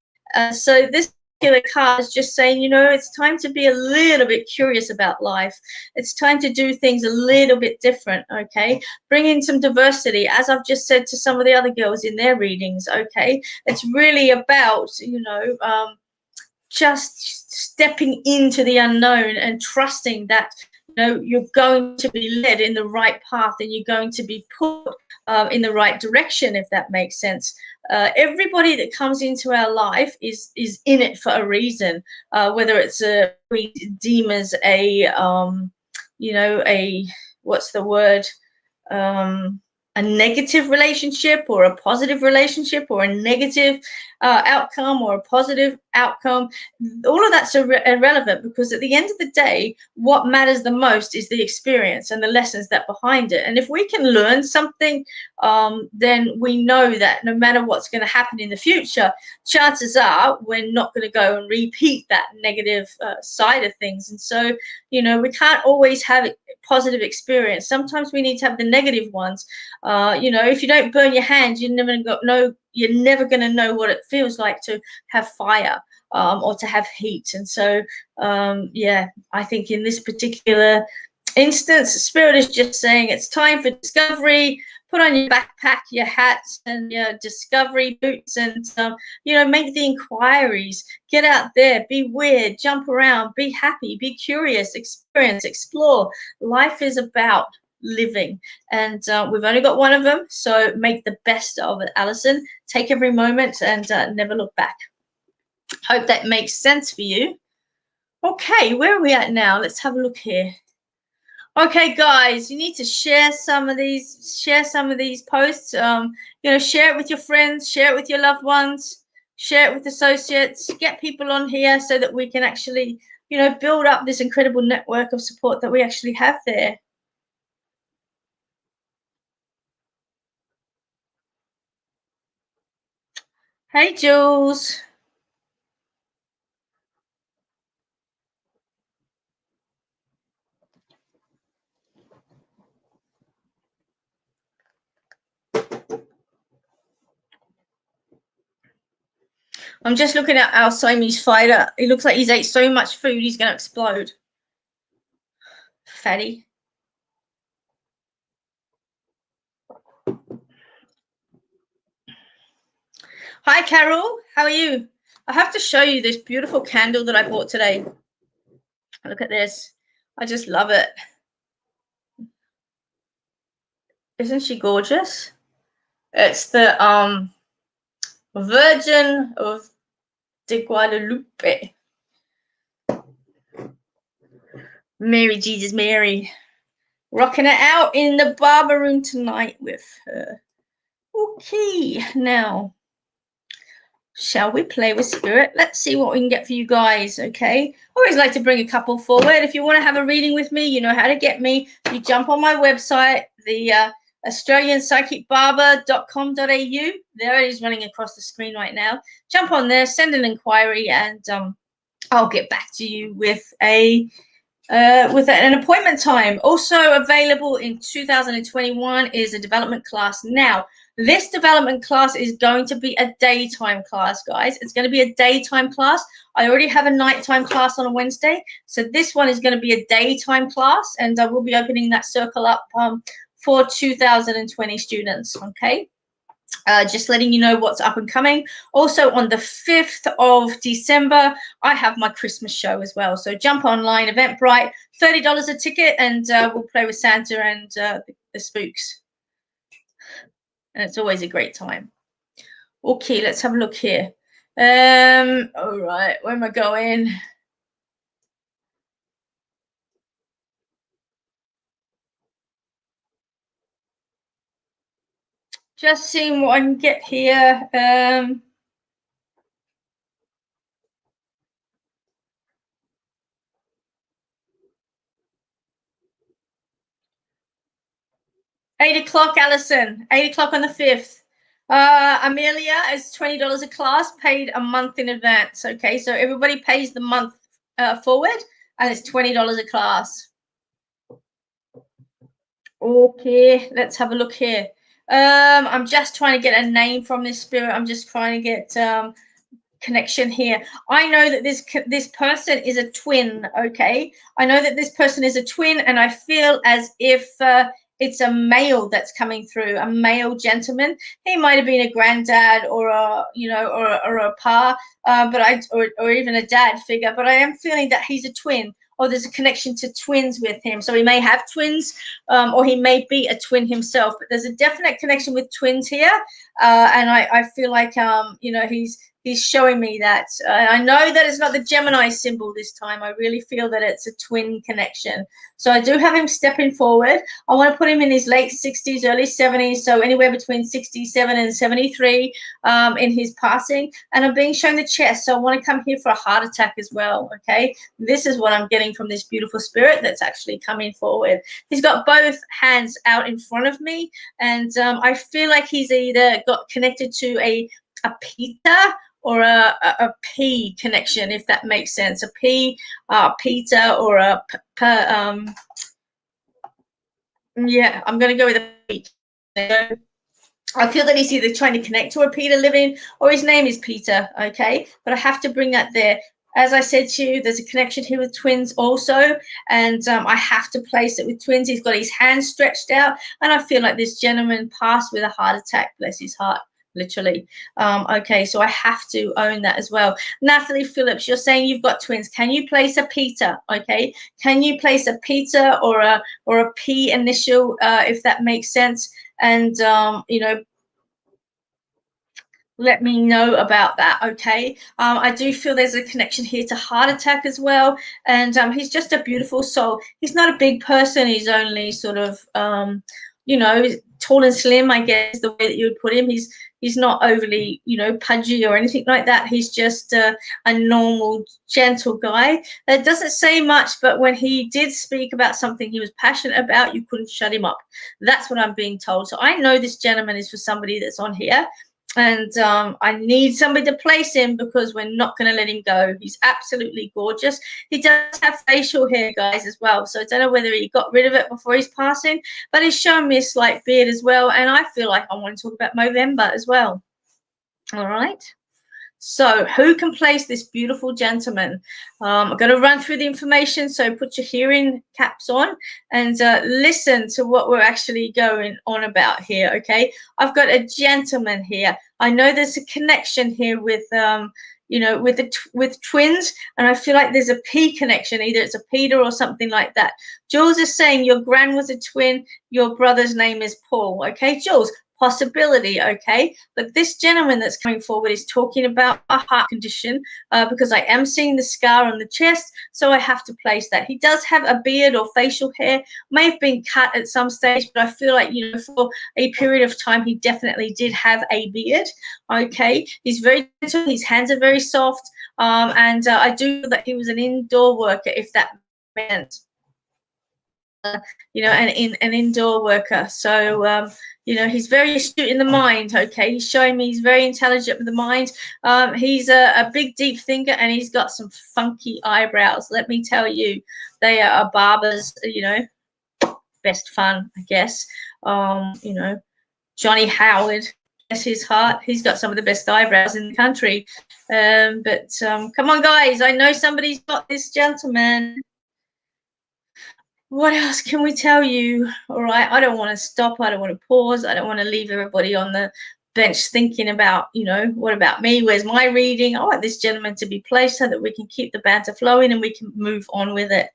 So this particular card is just saying, it's time to be a little bit curious about life. It's time to do things a little bit different. Okay. Bring in some diversity, as I've just said to some of the other girls in their readings. Okay. It's really about, just stepping into the unknown and trusting that you're going to be led in the right path and you're going to be put in the right direction, if that makes sense. Everybody that comes into our life is in it for a reason, whether it's we deem as a what's the word, a negative relationship or a positive relationship, or a negative outcome or a positive outcome. All of that's irrelevant, because at the end of the day, what matters the most is the experience and the lessons that behind it. And if we can learn something, then we know that no matter what's going to happen in the future, chances are we're not going to go and repeat that negative side of things. And so, we can't always have positive experience. Sometimes we need to have the negative ones. If you don't burn your hands, you're never going to know what it feels like to have fire, or to have heat. And so, I think in this particular instance, Spirit is just saying it's time for discovery. Put on your backpack, your hats, and your discovery boots, and make the inquiries. Get out there, be weird, jump around, be happy, be curious, experience, explore. Life is about living, and we've only got one of them, so make the best of it, Alison. Take every moment and never look back. Hope that makes sense for you. Okay, where are we at now? Let's have a look here. Okay, guys, you need to share some of these posts. Share it with your friends, share it with your loved ones, share it with associates, get people on here so that we can actually, build up this incredible network of support that we actually have there. Hey, Jules. I'm just looking at our Siamese fighter. It looks like he's ate so much food, he's going to explode. Fatty. Hi, Carol. How are you? I have to show you this beautiful candle that I bought today. Look at this. I just love it. Isn't she gorgeous? It's the Virgin of de Guadalupe. Mary, Jesus, Mary. Rocking it out in the Barber room tonight with her. Okay, now, shall we play with Spirit? Let's see what we can get for you guys, okay? Always like to bring a couple forward. If you want to have a reading with me, you know how to get me. You jump on my website, the AustralianPsychicBarber.com.au. There it is running across the screen right now. Jump on there, send an inquiry, and I'll get back to you with a with an appointment time. Also available in 2021 is a development class. Now, this development class is going to be a daytime class, guys. It's going to be a daytime class. I already have a nighttime class on a Wednesday, so this one is going to be a daytime class, and I will be opening that circle up for 2020 students, okay? Just letting you know what's up and coming. Also on the 5th of December, I have my Christmas show as well. So jump online, Eventbrite, $30 a ticket, and we'll play with Santa and the spooks. And it's always a great time. Okay, let's have a look here. All right, where am I going? Just seeing what I can get here. 8 o'clock, Allison. 8 o'clock on the 5th. Amelia is $20 a class, paid a month in advance. Okay, so everybody pays the month forward, and it's $20 a class. Okay, let's have a look here. I'm just trying to get a name from this spirit. I'm just trying to get connection here. I know that this person is a twin. Okay, I know that this person is a twin, and I feel as if it's a male that's coming through, a male gentleman. He might have been a granddad or a or a pa, or even a dad figure. But I am feeling that he's a twin, or there's a connection to twins with him. So he may have twins, or he may be a twin himself. But there's a definite connection with twins here, and I feel like he's showing me that. I know that it's not the Gemini symbol this time. I really feel that it's a twin connection. So I do have him stepping forward. I want to put him in his late 60s, early 70s, so anywhere between 67 and 73 in his passing. And I'm being shown the chest, so I want to come here for a heart attack as well, okay? This is what I'm getting from this beautiful spirit that's actually coming forward. He's got both hands out in front of me, and I feel like he's either got connected to a Peter or a P connection, if that makes sense. A P, Peter, or yeah, I'm going to go with a P. I feel that he's either trying to connect to a Peter living, or his name is Peter, okay? But I have to bring that there. As I said to you, there's a connection here with twins also, and I have to place it with twins. He's got his hands stretched out, and I feel like this gentleman passed with a heart attack, bless his heart. Literally. Okay, so I have to own that as well. Natalie Phillips, you're saying you've got twins. Can you place a Peter? Okay, can you place a Peter or a P initial, if that makes sense? And let me know about that. Okay, I do feel there's a connection here to heart attack as well, and he's just a beautiful soul. He's not a big person. He's only sort of tall and slim, I guess, the way that you would put him. He's not overly, pudgy or anything like that. He's just a normal, gentle guy. That doesn't say much, but when he did speak about something he was passionate about, you couldn't shut him up. That's what I'm being told. So I know this gentleman is for somebody that's on here. And I need somebody to place him, because we're not going to let him go. He's absolutely gorgeous. He does have facial hair, guys, as well. So I don't know whether he got rid of it before his passing, but he's showing me a slight beard as well. And I feel like I want to talk about Movember as well. All right. So who can place this beautiful gentleman? I'm going to run through the information, so put your hearing caps on and listen to what we're actually going on about here, okay? I've got a gentleman here. I know there's a connection here with with twins, and I feel like there's a P connection. Either it's a Peter or something like that. Jules is saying your gran was a twin. Your brother's name is Paul. Okay, Jules, possibility, okay? But this gentleman that's coming forward is talking about a heart condition, because I am seeing the scar on the chest, so I have to place that. He does have a beard or facial hair, may have been cut at some stage, but I feel like, for a period of time, he definitely did have a beard, okay? He's very gentle, his hands are very soft, and I do feel that he was an indoor worker, if that meant, an indoor worker. So You know, he's very astute in the mind. Okay, he's showing me he's very intelligent with the mind. He's a big, deep thinker, and he's got some funky eyebrows. Let me tell you, they are Barber's, you know, best fun, I guess. You know, Johnny Howard, bless his heart, he's got some of the best eyebrows in the country. But come on, guys, I know somebody's got this gentleman. What else can we tell you? All right, I don't want to stop. I don't want to pause. I don't want to leave everybody on the bench thinking about, you know, what about me? Where's my reading? I want this gentleman to be placed so that we can keep the banter flowing and we can move on with it.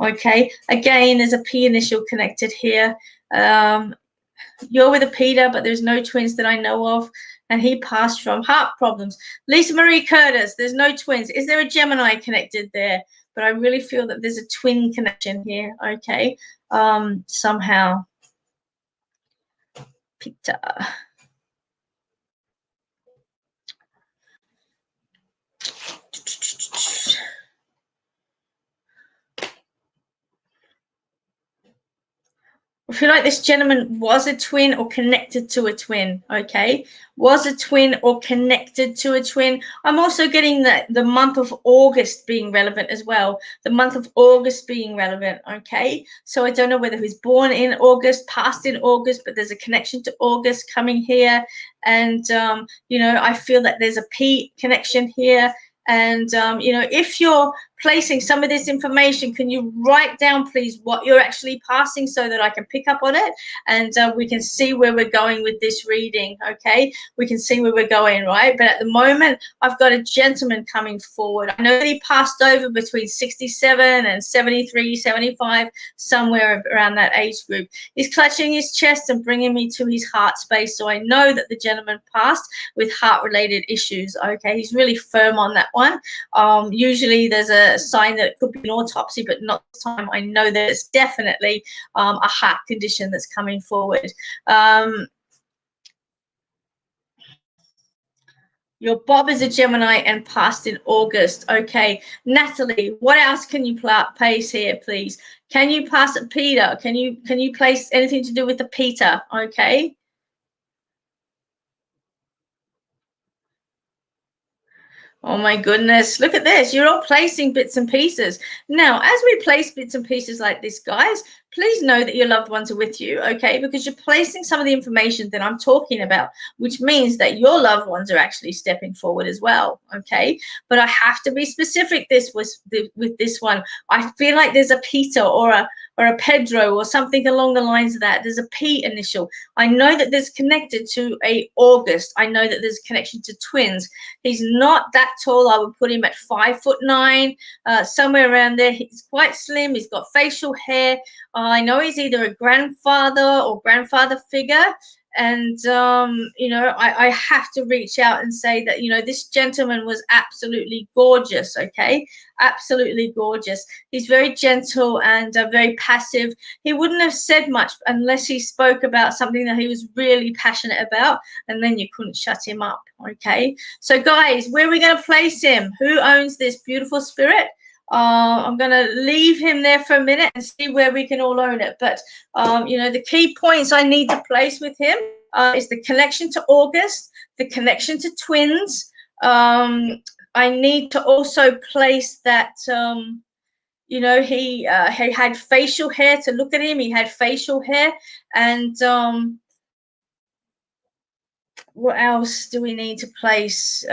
Okay, again, there's a P initial connected here. You're with a Peter, but there's no twins that I know of. And he passed from heart problems. Lisa Marie Curtis, there's no twins. Is there a Gemini connected there? But I really feel that there's a twin connection here, okay? Somehow. Peter. I feel like this gentleman was a twin or connected to a twin, okay? Was a twin or connected to a twin. I'm also getting the month of August being relevant as well. The month of August being relevant, okay? So I don't know whether he's born in August, passed in August, but there's a connection to August coming here. And, you know, I feel that there's a P connection here. And, you know, if you're placing some of this information, can you write down, please, what you're actually passing so that I can pick up on it and we can see where we're going with this reading, okay? We can see where we're going, right? But at the moment, I've got a gentleman coming forward. I know that he passed over between 67 and 73, 75, somewhere around that age group. He's clutching his chest and bringing me to his heart space, so I know that the gentleman passed with heart-related issues, okay? He's really firm on that one. Usually there's a sign that it could be an autopsy, but not this time. I know that it's definitely a heart condition that's coming forward. Your Bob is a Gemini and passed in August. Okay, Natalie, what else can you place here, please? Can you pass it, Peter? Can you place anything to do with the Peter? Okay. Oh my goodness, look at this. You're all placing bits and pieces. Now, as we place bits and pieces like this, guys, please know that your loved ones are with you, okay? Because you're placing some of the information that I'm talking about, which means that your loved ones are actually stepping forward as well, okay? But I have to be specific with this one. I feel like there's a Peter or a Pedro or something along the lines of that. There's a P initial. I know that there's connected to a August. I know that there's a connection to twins. He's not that tall. I would put him at 5'9", somewhere around there. He's quite slim. He's got facial hair. I know he's either a grandfather or grandfather figure. And, you know, I have to reach out and say that, you know, this gentleman was absolutely gorgeous, okay? Absolutely gorgeous. He's very gentle and very passive. He wouldn't have said much unless he spoke about something that he was really passionate about, and then you couldn't shut him up, okay? So, guys, where are we going to place him? Who owns this beautiful spirit? I'm going to leave him there for a minute and see where we can all own it. But, you know, the key points I need to place with him is the connection to August, the connection to twins. I need to also place that, you know, he had facial hair. To look at him, he had facial hair. And what else do we need to place?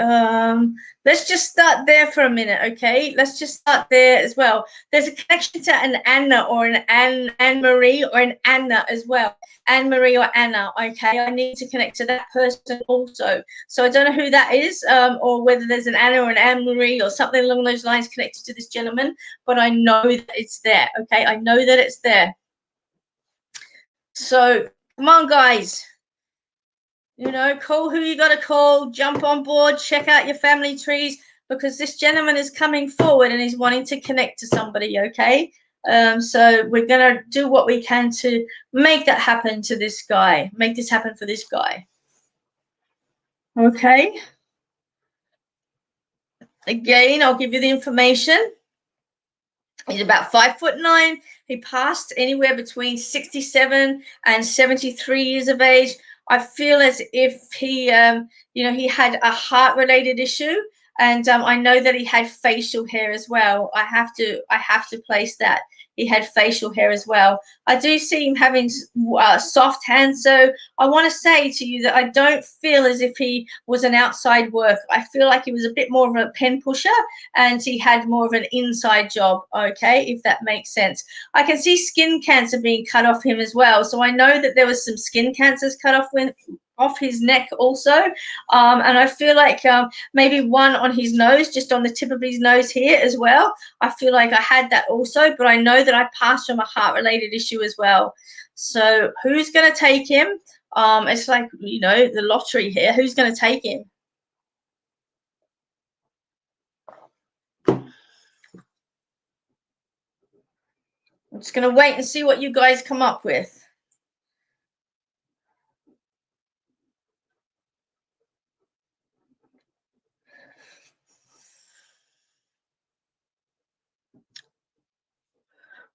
Let's just start there for a minute, okay? Let's just start there as well. There's a connection to an Anna or an Anne-Marie or an Anna as well. Anne-Marie or Anna, okay? I need to connect to that person also. So I don't know who that is, or whether there's an Anna or an Anne-Marie or something along those lines connected to this gentleman, but I know that it's there, okay? I know that it's there. So come on, guys. You know, call who you got to call, jump on board, check out your family trees, because this gentleman is coming forward and he's wanting to connect to somebody, okay? So we're going to do what we can to make that happen to this guy, make this happen for this guy. Okay? Again, I'll give you the information. He's about 5'9". He passed anywhere between 67 and 73 years of age. I feel as if he, he had a heart-related issue, and I know that he had facial hair as well. I have to place that he had facial hair as well. I do see him having soft hands, so I want to say to you that I don't feel as if he was an outside worker. I feel like he was a bit more of a pen pusher, and he had more of an inside job, okay, if that makes sense. I can see skin cancer being cut off him as well, so I know that there was some skin cancers cut off his neck also, and I feel like maybe one on his nose, just on the tip of his nose here as well. I feel like I had that also, but I know that I passed from a heart-related issue as well. So who's going to take him? It's like, the lottery here. Who's going to take him? I'm just going to wait and see what you guys come up with.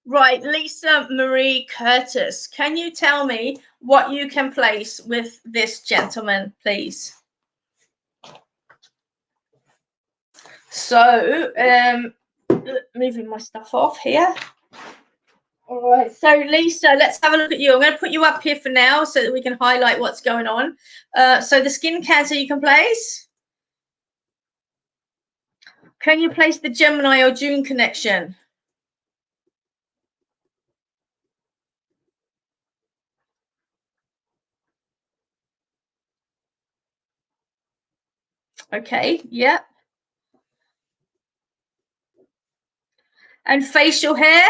Right, Lisa Marie Curtis, can you tell me what you can place with this gentleman, please? So, moving my stuff off here. All right, so Lisa, let's have a look at you. I'm going to put you up here for now so that we can highlight what's going on. So the skin cancer you can place. Can you place the Gemini or June connection? Okay, yeah. And facial hair?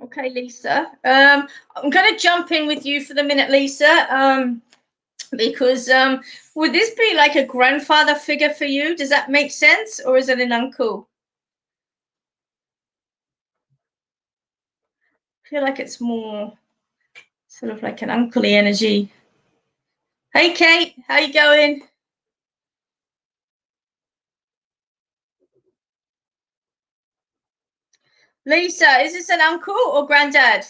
Okay, Lisa. I'm going to jump in with you for the minute, Lisa, because would this be like a grandfather figure for you? Does that make sense? Or is it an uncle? I feel like it's more sort of like an uncle-y energy. Hey, Kate, how you going? Lisa, is this an uncle or granddad?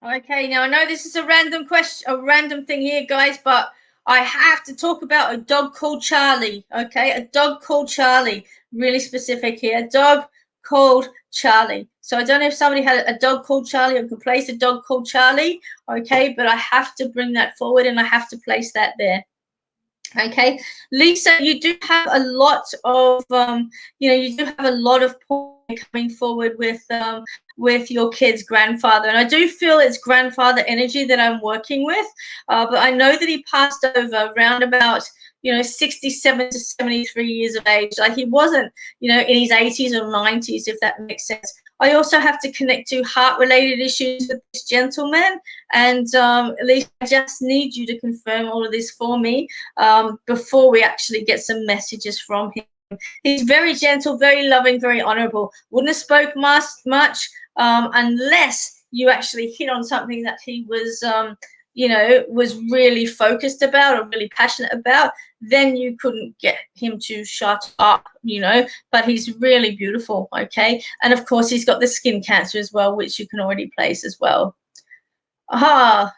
Okay, now I know this is a random question, a random thing here, guys, but I have to talk about a dog called Charlie. Okay, a dog called Charlie. Really specific here. A dog called Charlie. So I don't know if somebody had a dog called Charlie or could place a dog called Charlie. Okay, but I have to bring that forward and I have to place that there. Okay, Lisa, you do have a lot of, you do have a lot of points coming forward with your kid's grandfather, and I do feel it's grandfather energy that I'm working with. But I know that he passed over around about 67 to 73 years of age. Like he wasn't in his 80s or 90s, if that makes sense. I also have to connect to heart-related issues with this gentleman, and Lisa, I just need you to confirm all of this for me before we actually get some messages from him. He's very gentle, very loving, very honorable. Wouldn't have spoke much unless you actually hit on something that he was, was really focused about or really passionate about. Then you couldn't get him to shut up, but he's really beautiful, okay? And of course, he's got the skin cancer as well, which you can already place as well. Ah,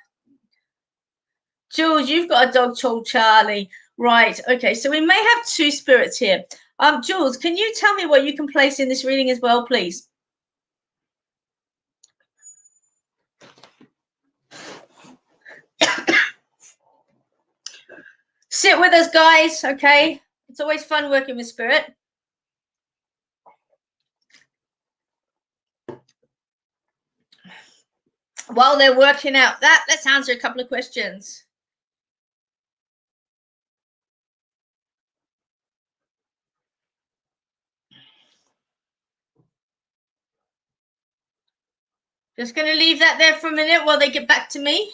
Jules, you've got a dog called Charlie. Right, okay, so we may have two spirits here. Jules, can you tell me what you can place in this reading as well, please? Sit with us, guys, okay? It's always fun working with spirit. While they're working out that, let's answer a couple of questions. Just going to leave that there for a minute while they get back to me.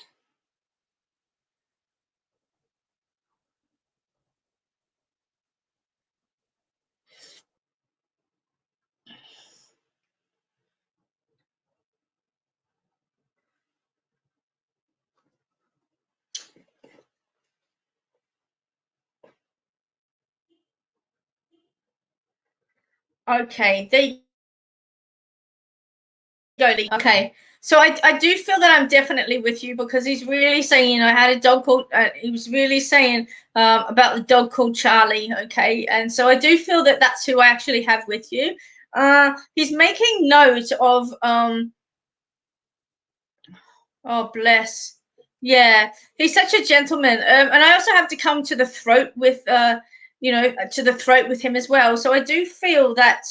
Okay, there you go, Lee. Okay. So I do feel that I'm definitely with you, because he's really saying, you know, I had a dog called, he was really saying about the dog called Charlie. Okay. And so I do feel that that's who I actually have with you. He's making note of, oh, bless. Yeah. He's such a gentleman. And I also have to come to the throat with, you know, to the throat with him as well. So I do feel that,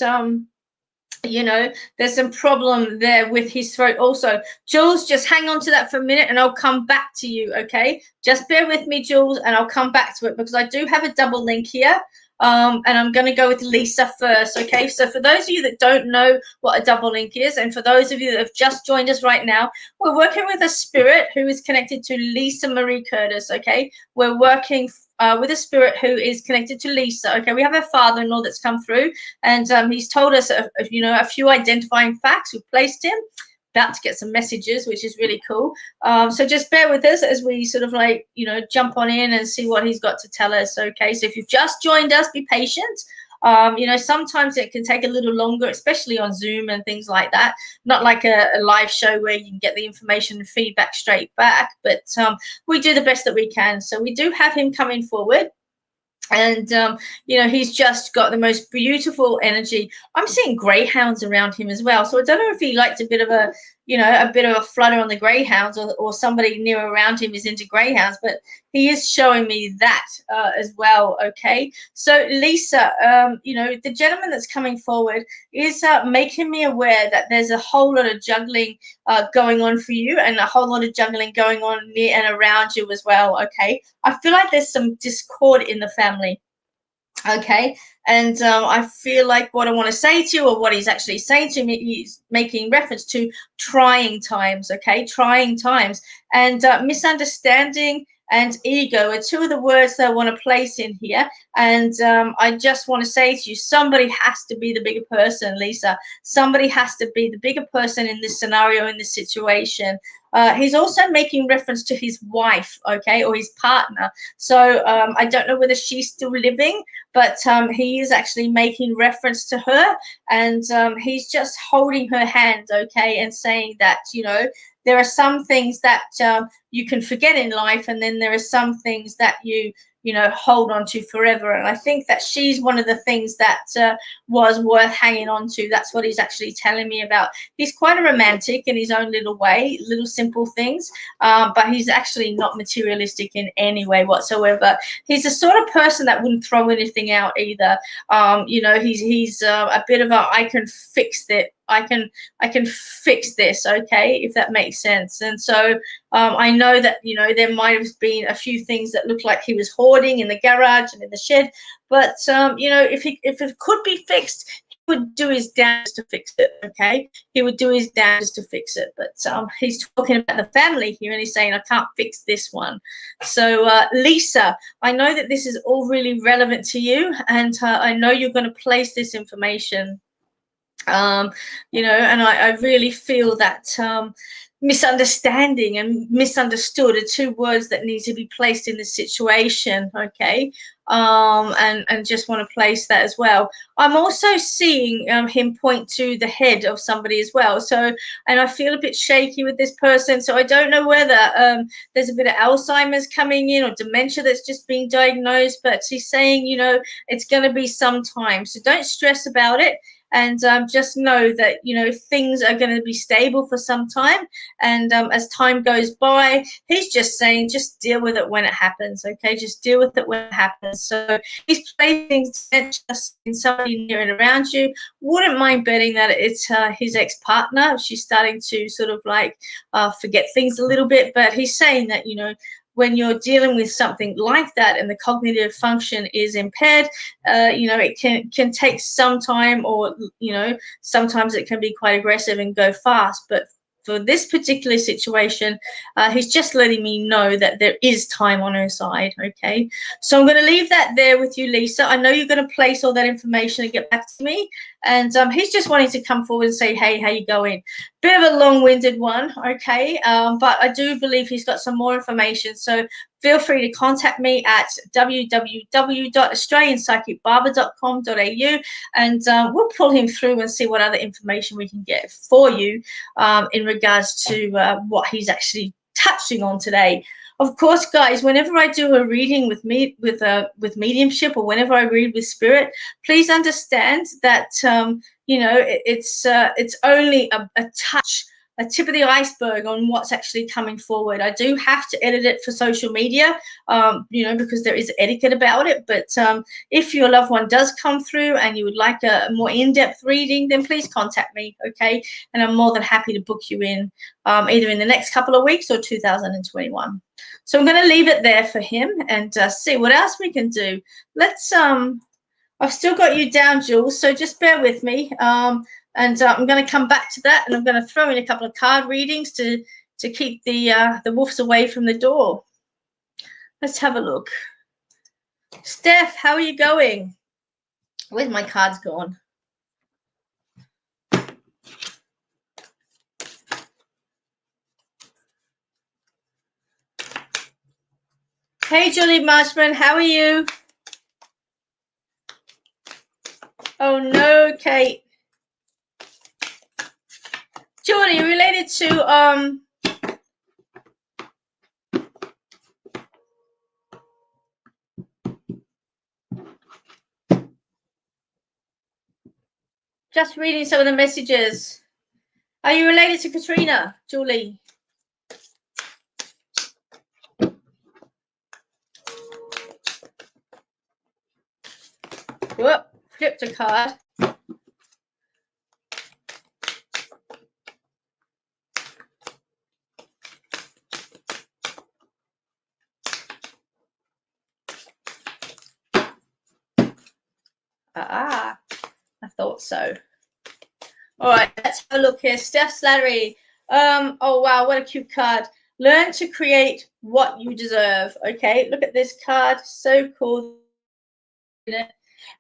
you know, there's some problem there with his throat also. Jules, just hang on to that for a minute and I'll come back to you. Okay, just bear with me, Jules, and I'll come back to it, because I do have a double link here. And I'm going to go with Lisa first. Okay, so for those of you that don't know what a double link is, and for those of you that have just joined us right now, we're working with a spirit who is connected to Lisa Marie Curtis. Okay, we're working with a spirit who is connected to Lisa. Okay, we have a father-in-law that's come through, and he's told us, you know, a few identifying facts. We've placed him. About to get some messages, which is really cool. So just bear with us as we sort of, like, you know, jump on in and see what he's got to tell us. Okay, so if you've just joined us, be patient. You know, sometimes it can take a little longer, especially on Zoom and things like that. Not like a live show where you can get the information and feedback straight back, but we do the best that we can. So we do have him coming forward. And you know, he's just got the most beautiful energy. I'm seeing greyhounds around him as well, so I don't know if he liked a bit of a, you know, a bit of a flutter on the greyhounds, or somebody near around him is into greyhounds, but he is showing me that as well. Okay, so Lisa, you know, the gentleman that's coming forward is making me aware that there's a whole lot of juggling going on for you, and a whole lot of juggling going on near and around you as well. Okay, I feel like there's some discord in the family. Okay, and I feel like what I want to say to you, or what he's actually saying to me, he's making reference to trying times. Okay, trying times, and misunderstanding and ego are two of the words that I want to place in here. And I just want to say to you, somebody has to be the bigger person, Lisa. Somebody has to be the bigger person in this scenario, in this situation. He's also making reference to his wife, okay, or his partner. So I don't know whether she's still living, but he is actually making reference to her, and he's just holding her hand, okay, and saying that, you know, there are some things that you can forget in life, and then there are some things that you know, hold on to forever. And I think that she's one of the things that was worth hanging on to. That's what he's actually telling me about. He's quite a romantic in his own little way, little simple things, but he's actually not materialistic in any way whatsoever. He's the sort of person that wouldn't throw anything out either. You know, he's a bit of a, I can fix it. I can fix this, okay, if that makes sense. And so I know that, you know, there might have been a few things that looked like he was hoarding in the garage and in the shed, but you know, if it could be fixed, he would do his damnedest to fix it. Okay, he would do his damnedest to fix it. But he's talking about the family here, and he's saying, I can't fix this one. So Lisa, I know that this is all really relevant to you, and I know you're going to place this information, you know, and I really feel that misunderstanding and misunderstood are two words that need to be placed in this situation. Okay, and just want to place that as well. I'm also seeing him point to the head of somebody as well. So, and I feel a bit shaky with this person. So I don't know whether there's a bit of Alzheimer's coming in, or dementia that's just being diagnosed. But he's saying, you know, it's going to be some time. So don't stress about it. And just know that, you know, things are going to be stable for some time. And as time goes by, he's just saying, just deal with it when it happens. Okay, just deal with it when it happens. So he's placing just in somebody near and around you. Wouldn't mind betting that it's his ex-partner. She's starting to sort of like forget things a little bit. But he's saying that, you know, when you're dealing with something like that and the cognitive function is impaired, you know, it can take some time, or, you know, sometimes it can be quite aggressive and go fast. But for this particular situation, he's just letting me know that there is time on her side. Okay, so I'm going to leave that there with you, Lisa. I know you're going to place all that information and get back to me. and he's just wanting to come forward and say, hey, how you going? Bit of a long-winded one, okay, but I do believe he's got some more information, so feel free to contact me at www.australianpsychicbarber.com.au, and we'll pull him through and see what other information we can get for you in regards to what he's actually touching on today. Of course, guys, whenever I do a reading with mediumship, or whenever I read with spirit, please understand that it's only a touch, a tip of the iceberg on what's actually coming forward. I do have to edit it for social media, because there is etiquette about it. But if your loved one does come through and you would like a more in-depth reading, then please contact me, okay? And I'm more than happy to book you in either in the next couple of weeks or 2021. So I'm going to leave it there for him and see what else we can do. Let's I've still got you down, Jules, so just bear with me. And I'm going to come back to that, and I'm going to throw in a couple of card readings to keep the wolves away from the door. Let's have a look. Steph, how are you going? Where's my cards gone? Hey, Julie Marshman, how are you? Oh, no, Kate. Julie, related to just reading some of the messages. Are you related to Katrina, Julie? Whoop, flipped a card. I thought so. All right, let's have a look here. Steph Slattery. Oh, wow, what a cute card. Learn to create what you deserve. Okay, look at this card. So cool.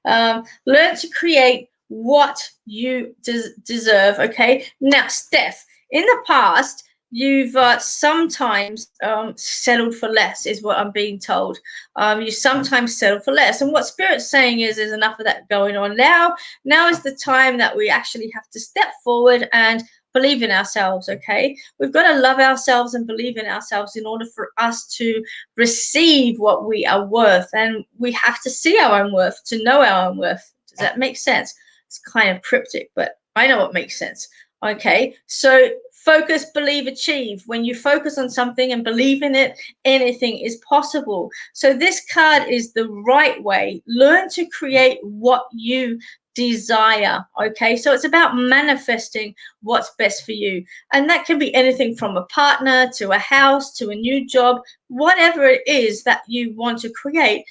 Learn to create what you deserve. Okay, now, Steph, in the past, you've sometimes settled for less, is what I'm being told. You sometimes settle for less. And what Spirit's saying is there's enough of that going on now. Now is the time that we actually have to step forward and believe in ourselves, okay? We've got to love ourselves and believe in ourselves in order for us to receive what we are worth. And we have to see our own worth to know our own worth. Does that make sense? It's kind of cryptic, but I know what makes sense. Okay, so focus, believe, achieve. When you focus on something and believe in it, anything is possible. So this card is the right way. Learn to create what you desire. Okay, so it's about manifesting what's best for you, and that can be anything from a partner to a house to a new job, whatever it is that you want to create.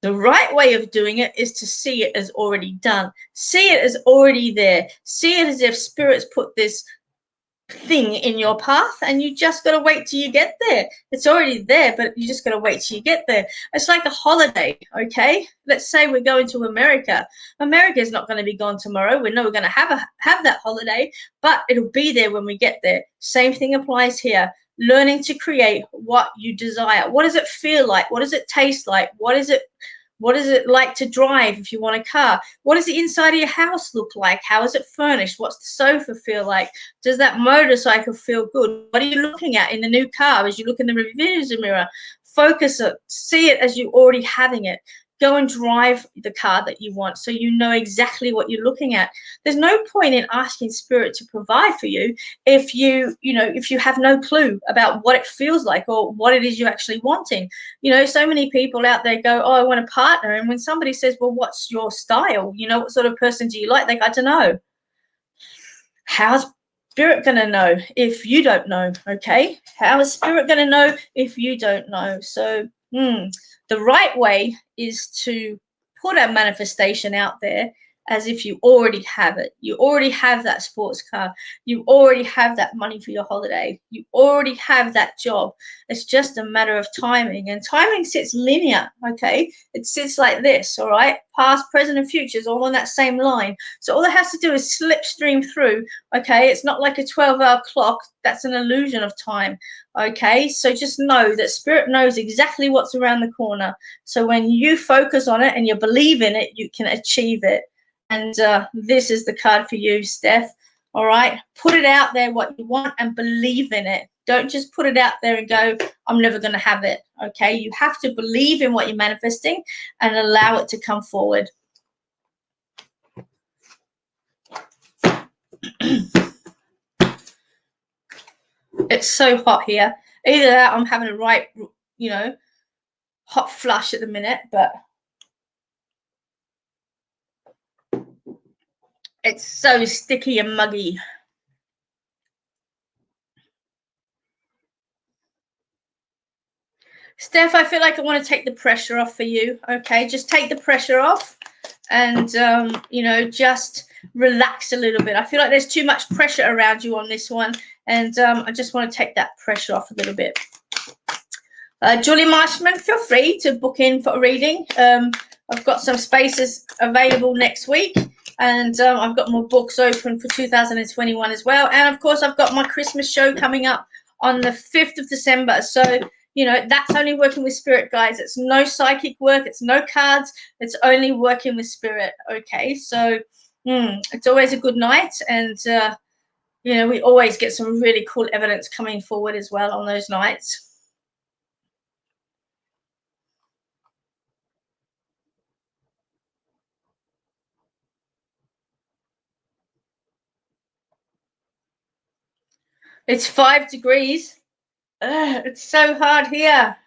The right way of doing it is to see it as already done. See it as already there. See it as if Spirit's put this thing in your path and you just got to wait till you get there. It's already there, but you just got to wait till you get there. It's like a holiday, okay? Let's say we're going to America. America is not going to be gone tomorrow. We know we're going to have that holiday, but it'll be there when we get there. Same thing applies here. Learning to create what you desire. What does it feel like? What does it taste like? What is it like to drive if you want a car? What does the inside of your house look like? How is it furnished? What's the sofa feel like? Does that motorcycle feel good? What are you looking at in the new car as you look in the rearview mirror? Focus it. See it as you already having it. Go and drive the car that you want so you know exactly what you're looking at. There's no point in asking Spirit to provide for you if you have no clue about what it feels like or what it is you're actually wanting. So many people out there go, oh, I want a partner. And when somebody says, well, what's your style? What sort of person do you like? They go, I don't know. How's Spirit going to know if you don't know? Okay. How is Spirit going to know if you don't know? So, the right way is to put a manifestation out there as if you already have it. You already have that sports car. You already have that money for your holiday. You already have that job. It's just a matter of timing. And timing sits linear, okay? It sits like this, all right? Past, present, and future is all on that same line. So all it has to do is slipstream through, okay? It's not like a 12-hour clock. That's an illusion of time, okay? So just know that Spirit knows exactly what's around the corner. So when you focus on it and you believe in it, you can achieve it. And this is the card for you, Steph. All right, put it out there what you want and believe in it. Don't just put it out there and go, I'm never going to have it. Okay, you have to believe in what you're manifesting and allow it to come forward. It's so hot here. Either that, I'm having a right, hot flush at the minute, but it's so sticky and muggy. Steph, I feel like I want to take the pressure off for you. Okay, just take the pressure off and, just relax a little bit. I feel like there's too much pressure around you on this one. And I just want to take that pressure off a little bit. Julie Marshman, feel free to book in for a reading. I've got some spaces available next week. And I've got more books open for 2021 as well. And, of course, I've got my Christmas show coming up on the 5th of December. So, that's only working with spirit, guys. It's no psychic work. It's no cards. It's only working with spirit. Okay, so it's always a good night. And, we always get some really cool evidence coming forward as well on those nights. It's 5 degrees. It's so hard here.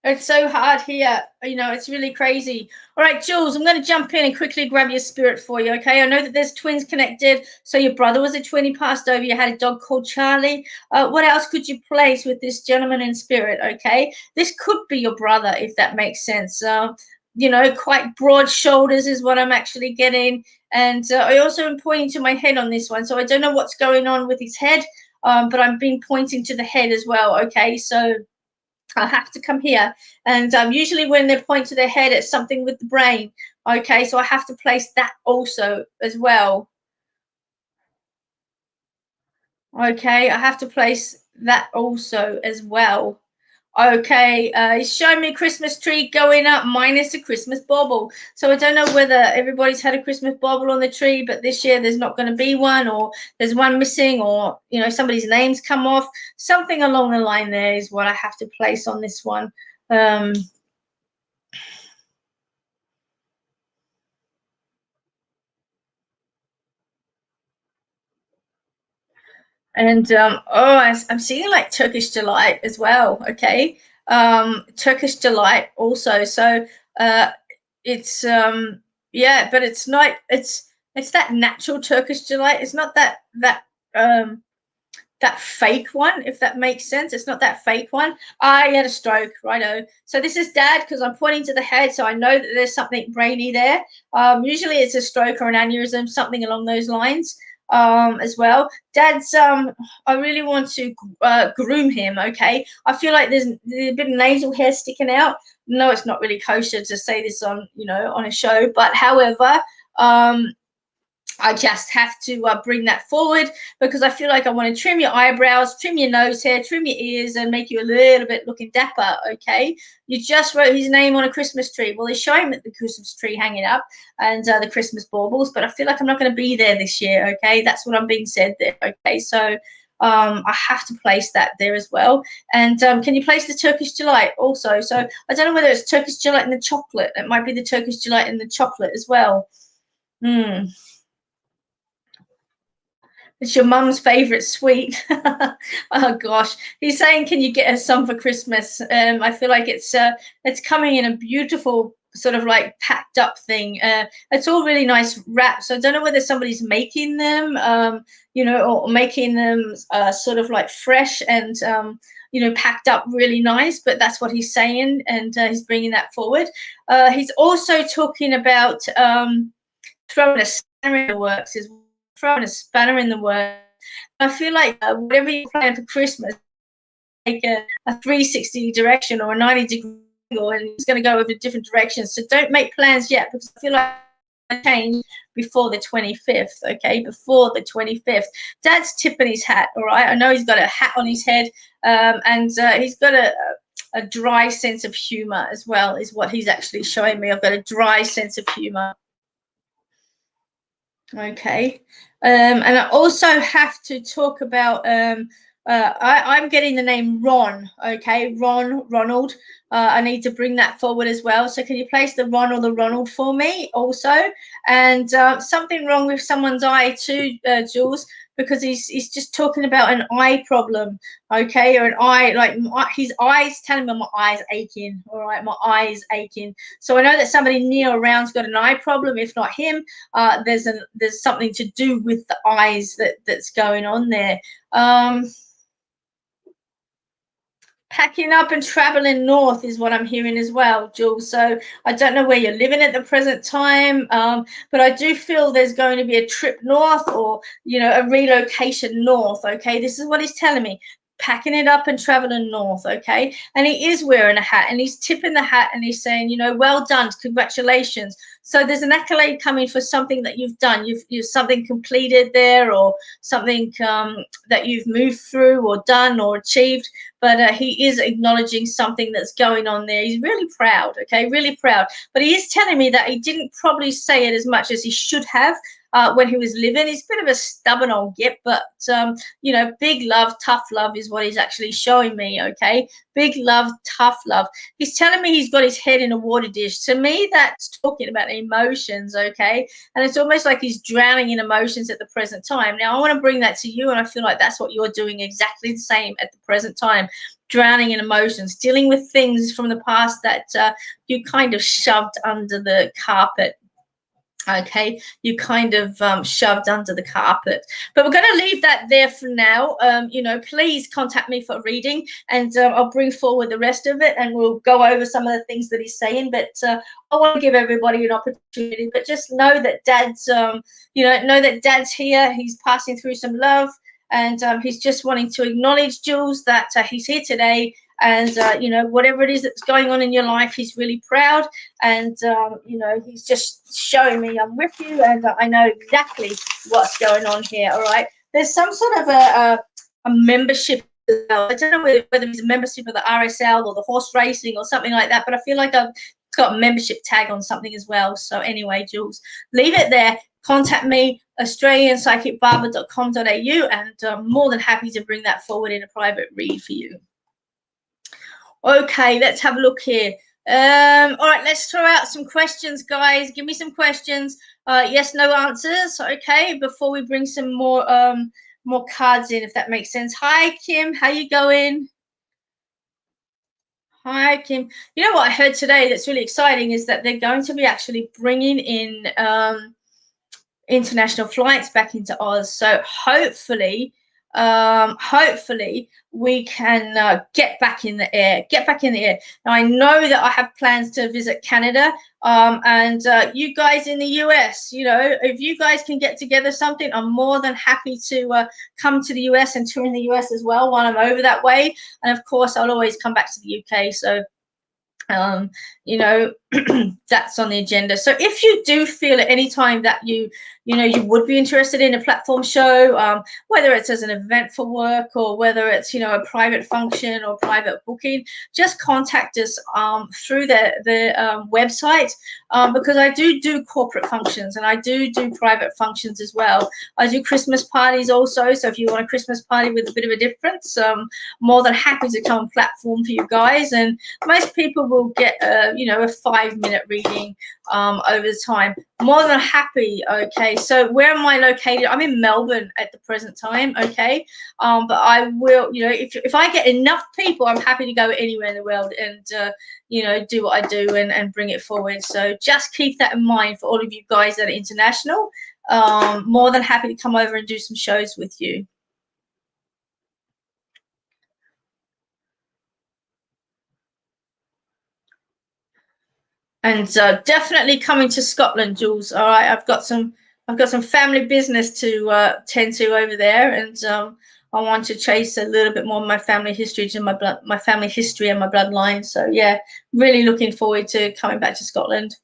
It's so hard here. It's really crazy. All right, Jules, I'm going to jump in and quickly grab your spirit for you, okay? I know that there's twins connected. So your brother was a twin. He passed over. You had a dog called Charlie. What else could you place with this gentleman in spirit, okay? This could be your brother, if that makes sense. Quite broad shoulders is what I'm actually getting. And I also am pointing to my head on this one. So I don't know what's going on with his head, but I'm being pointing to the head as well, okay? So I have to come here. And usually when they point to their head, it's something with the brain. Okay, so I have to place that also as well. Okay, I have to place that also as well. Okay, it's showing me a Christmas tree going up minus a Christmas bauble. So I don't know whether everybody's had a Christmas bauble on the tree, but this year there's not going to be one, or there's one missing, or, somebody's name's come off. Something along the line there is what I have to place on this one. And I'm seeing like Turkish delight as well. Okay, Turkish delight also. So it's but it's not. It's that natural Turkish delight. It's not that fake one, if that makes sense. It's not that fake one. I had a stroke, righto. So this is Dad, because I'm pointing to the head, so I know that there's something brainy there. Usually it's a stroke or an aneurysm, something along those lines. As well. Dad's I really want to groom him, okay? I feel like there's a bit of nasal hair sticking out. No, it's not really kosher to say this on on a show, but however, I just have to bring that forward, because I feel like I want to trim your eyebrows, trim your nose hair, trim your ears, and make you a little bit looking dapper, okay? You just wrote his name on a Christmas tree. Well, they show him the Christmas tree hanging up and the Christmas baubles, but I feel like I'm not going to be there this year, okay? That's what I'm being said there, okay? So I have to place that there as well. And can you place the Turkish delight also? So I don't know whether it's Turkish delight in the chocolate. It might be the Turkish delight in the chocolate as well. It's your mum's favorite sweet. Oh gosh, he's saying, "Can you get us some for Christmas?" I feel like it's coming in a beautiful sort of like packed up thing. It's all really nice wraps. So I don't know whether somebody's making them, or making them sort of like fresh and packed up really nice. But that's what he's saying, and he's bringing that forward. He's also talking about throwing a spanner in the works, is throwing a spanner in the works. I feel like whatever you plan for Christmas, take a 360 direction or a 90-degree angle, and it's going to go over different directions. So don't make plans yet, because I feel like change before the 25th. Okay, before the 25th. Dad's tipping his hat. All right, I know he's got a hat on his head, and he's got a dry sense of humor as well, is what he's actually showing me. I've got a dry sense of humor. Okay, and I also have to talk about I'm getting the name Ron. Okay, Ronald. I need to bring that forward as well. So can you place the Ron or the Ronald for me also? And something wrong with someone's eye too, Jules, because he's just talking about an eye problem. Okay, or an eye, like his eyes telling me my eye's aching. All right, my eye's aching. So I know that somebody near around's got an eye problem. If not him, there's something to do with the eyes that's going on there. Packing up and traveling north is what I'm hearing as well, Jules. So I don't know where you're living at the present time, but I do feel there's going to be a trip north, or, you know, a relocation north. Okay, this is what he's telling me. Packing it up and traveling north. Okay, and he is wearing a hat, and he's tipping the hat, and he's saying, you know, well done, congratulations. So there's an accolade coming for something that you've done. You've something completed there, or something that you've moved through or done or achieved. But he is acknowledging something that's going on there. He's really proud, okay, really proud. But he is telling me that he didn't probably say it as much as he should have when he was living. He's a bit of a stubborn old git, but, you know, big love, tough love is what he's actually showing me, okay? Big love, tough love. He's telling me he's got his head in a water dish. To me, that's talking about emotions, okay? And it's almost like he's drowning in emotions at the present time. Now, I want to bring that to you, and I feel like that's what you're doing exactly the same at the present time. Drowning in emotions, dealing with things from the past that you kind of shoved under the carpet. Okay, you kind of shoved under the carpet. But we're going to leave that there for now. You know, please contact me for a reading, and I'll bring forward the rest of it, and we'll go over some of the things that he's saying. But I want to give everybody an opportunity. But just know that Dad's, you know that Dad's here. He's passing through some love, and he's just wanting to acknowledge, Jules, that he's here today. And, you know, whatever it is that's going on in your life, he's really proud. And, you know, he's just showing me I'm with you, and I know exactly what's going on here. All right. There's some sort of a membership. I don't know whether it's a membership of the RSL or the horse racing or something like that, but I feel like I've got a membership tag on something as well. So anyway, Jules, leave it there. Contact me, australianpsychicbarber.com.au, and I'm more than happy to bring that forward in a private read for you. Okay, let's have a look here. All right, let's throw out some questions, guys. Give me some questions. Yes, no answers. Okay, before we bring some more cards in, if that makes sense. Hi, Kim. How you going? Hi, Kim. You know what I heard today that's really exciting is that they're going to be actually bringing in international flights back into Oz. So hopefully we can get back in the air. Now, I know that I have plans to visit Canada, and you guys in the US, you know, if you guys can get together something, I'm more than happy to come to the US and tour in the US as well while I'm over that way. And of course, I'll always come back to the UK. So you know, that's on the agenda. So if you do feel at any time that you would be interested in a platform show, whether it's as an event for work or whether it's, you know, a private function or private booking, just contact us through the website, because I do corporate functions, and I do private functions as well. I do Christmas parties also. So if you want a Christmas party with a bit of a difference, more than happy to come platform for you guys. And most people will get you know, a 5-minute reading over the time. More than happy. Okay, so where am I located? I'm in Melbourne at the present time. Okay, but I will, you know, if I get enough people, I'm happy to go anywhere in the world and you know, do what I do and bring it forward. So just keep that in mind for all of you guys that are international. More than happy to come over and do some shows with you. And definitely coming to Scotland, Jules. All right, I've got some family business to tend to over there, and I want to chase a little bit more of my family history to my family history and my bloodline. So yeah, really looking forward to coming back to Scotland.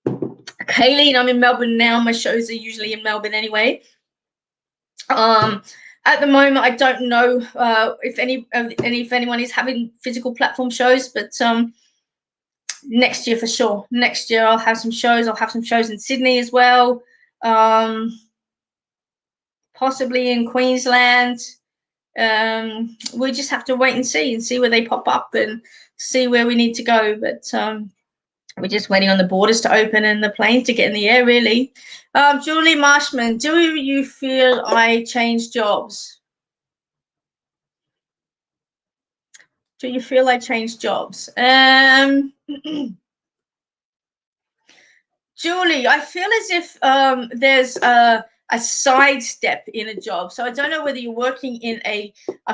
Kayleen, I'm in Melbourne now. My shows are usually in Melbourne anyway. At the moment, I don't know if anyone is having physical platform shows, but next year for sure. Next year I'll have some shows. I'll have some shows in Sydney as well, possibly in Queensland. We just have to wait and see where they pop up and see where we need to go. But we're just waiting on the borders to open and the planes to get in the air, really. Julie Marshman, do you feel I changed jobs? Do you feel I changed jobs? Julie, I feel as if there's a sidestep in a job. So I don't know whether you're working in a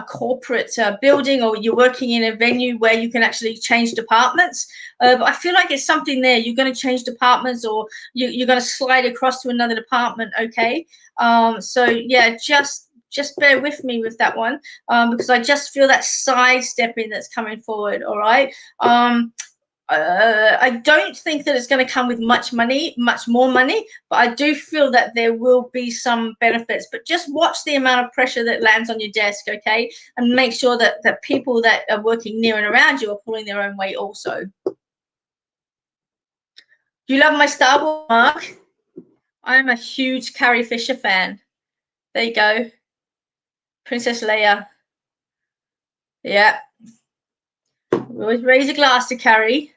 corporate building or you're working in a venue where you can actually change departments. But I feel like it's something there. You're going to change departments or you're going to slide across to another department, okay? So, yeah, just bear with me with that one because I just feel that sidestepping that's coming forward, all right? I don't think that it's going to come with much more money, but I do feel that there will be some benefits. But just watch the amount of pressure that lands on your desk, okay? And make sure that people that are working near and around you are pulling their own weight also. Do you love my Star Wars, Mark? I'm a huge Carrie Fisher fan. There you go. Princess Leia. Yeah. We always raise a glass to Carrie.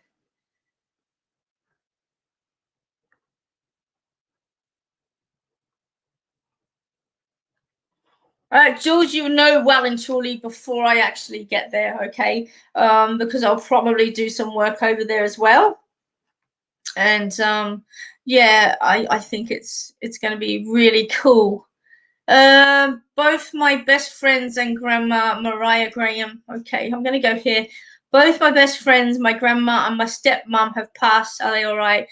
Jules, you know well and truly before I actually get there, okay? Because I'll probably do some work over there as well. And yeah, I think it's going to be really cool. Both my best friends and Grandma Mariah Graham. Okay, I'm going to go here. Both my best friends, my grandma and my stepmom, have passed. Are they all right?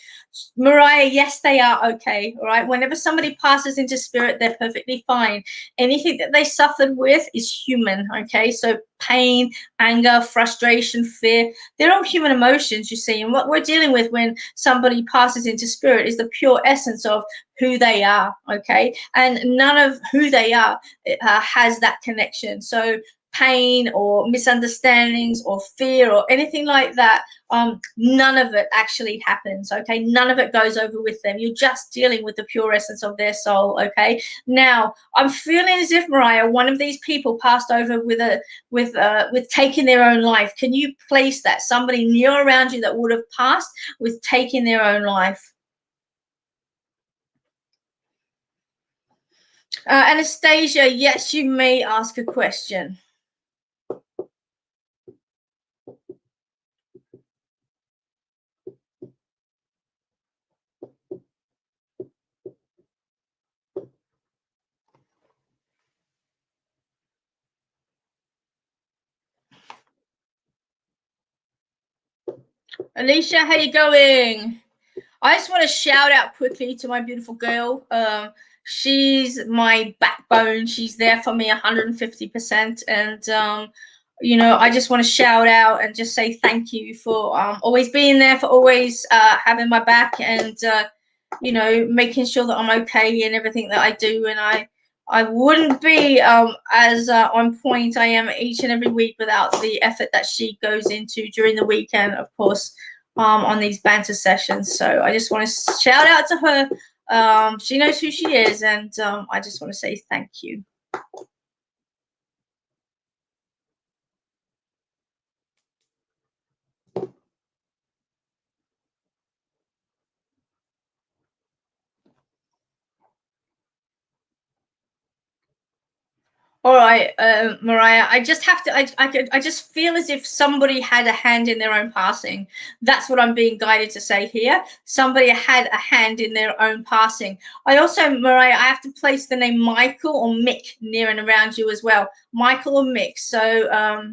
Mariah, yes, they are okay. All right. Whenever somebody passes into spirit, they're perfectly fine. Anything that they suffered with is human. Okay. So pain, anger, frustration, fear, they're all human emotions, you see. And what we're dealing with when somebody passes into spirit is the pure essence of who they are. Okay. And none of who they are has that connection. So pain or misunderstandings or fear or anything like that, none of it actually happens. Okay, none of it goes over with them. You're just dealing with the pure essence of their soul. Okay, now I'm feeling as if, Mariah, one of these people passed over with taking their own life. Can you place that somebody near around you that would have passed with taking their own life? Anastasia, yes, you may ask a question. Alicia, how you going? I just want to shout out quickly to my beautiful girl. She's my backbone. She's there for me 150%. And, you know, I just want to shout out and just say thank you for always being there, for always having my back and, you know, making sure that I'm okay in everything that I do. And I wouldn't be as on point I am each and every week without the effort that she goes into during the weekend, of course, on these banter sessions. So I just want to shout out to her. She knows who she is, and I just want to say thank you. All right, Mariah. I just have to. I just feel as if somebody had a hand in their own passing. That's what I'm being guided to say here. Somebody had a hand in their own passing. I also, Mariah, I have to place the name Michael or Mick near and around you as well. Michael or Mick. So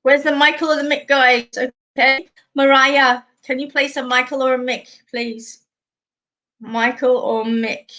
Where's the Michael or the Mick guys? Okay, Mariah, can you place a Michael or a Mick, please? Michael or Mick?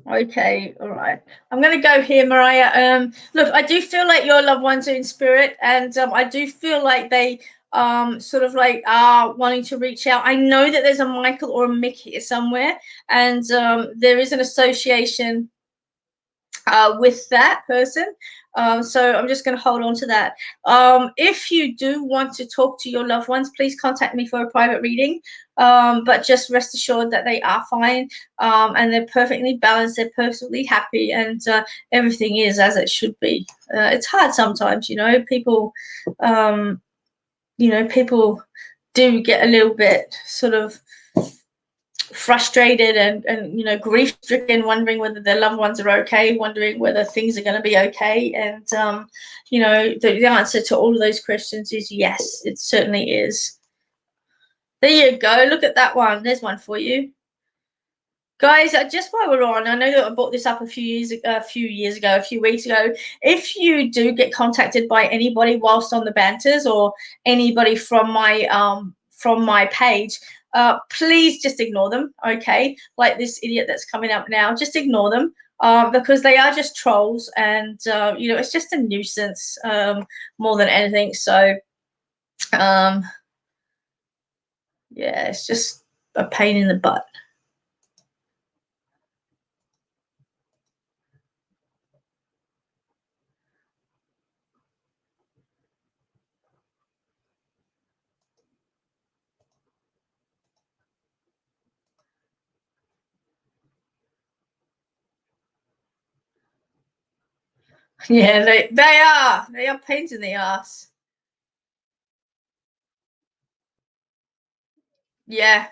Okay, all right. I'm going to go here, Mariah. Look, I do feel like your loved ones are in spirit, and I do feel like they sort of like are wanting to reach out. I know that there's a Michael or a Mick here somewhere, and there is an association with that person. So I'm just going to hold on to that. If you do want to talk to your loved ones, please contact me for a private reading. But just rest assured that they are fine, and they're perfectly balanced, they're perfectly happy, and everything is as it should be. It's hard sometimes, people, people do get a little bit sort of frustrated and grief stricken, wondering whether their loved ones are okay, wondering whether things are going to be okay. And the answer to all of those questions is yes, it certainly is. There you go. Look at that one. There's one for you. Guys, just while we're on, I know that I brought this up a few weeks ago. If you do get contacted by anybody whilst on the Banters, or anybody from my page, please just ignore them, okay? Like this idiot that's coming up now, just ignore them, because they are just trolls, and it's just a nuisance, more than anything. So, yeah, it's just a pain in the butt. Yeah, they are pains in the ass. Yeah,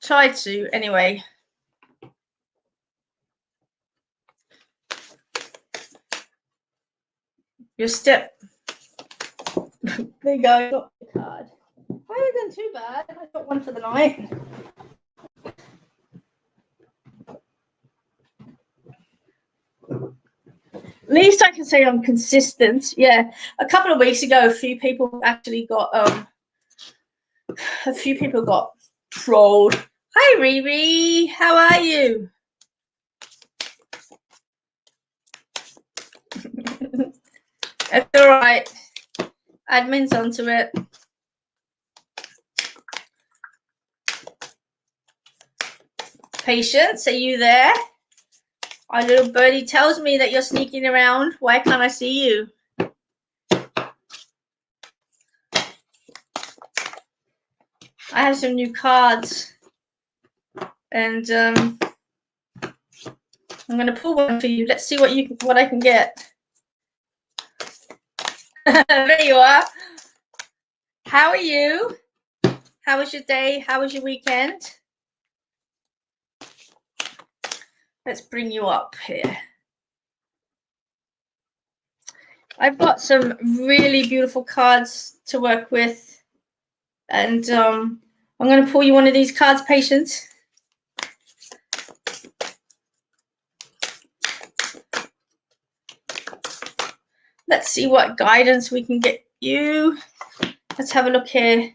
try to anyway. Your step. There you go. Got the card. I haven't done too bad. I got one for the night. At least I can say I'm consistent. Yeah, a couple of weeks ago, a few people actually got trolled. Hi, Riri. How are you? It's all right. Admin's onto it. Patience, are you there? Our little birdie tells me that you're sneaking around. Why can't I see you? I have some new cards, and I'm going to pull one for you. Let's see what I can get. There you are. How are you? How was your day? How was your weekend? Let's bring you up here. I've got some really beautiful cards to work with, and I'm going to pull you one of these cards, Patience. Let's see what guidance we can get you. Let's have a look here.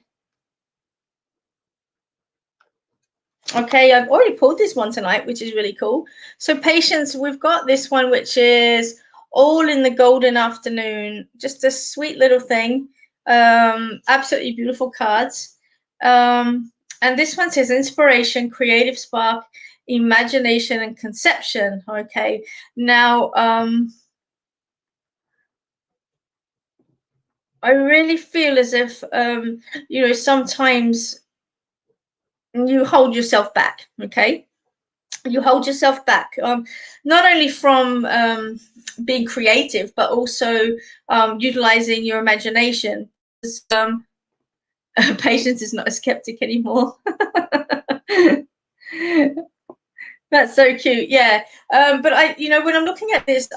Okay, I've already pulled this one tonight, which is really cool. So Patience, we've got this one, which is all in the golden afternoon. Just a sweet little thing. Absolutely beautiful cards. And this one says inspiration, creative spark, imagination, and conception. Okay, now I really feel as if sometimes you hold yourself back. Okay, you hold yourself back, not only from being creative, but also utilizing your imagination. Patience is not a skeptic anymore. That's so cute. Yeah. But when I'm looking at this,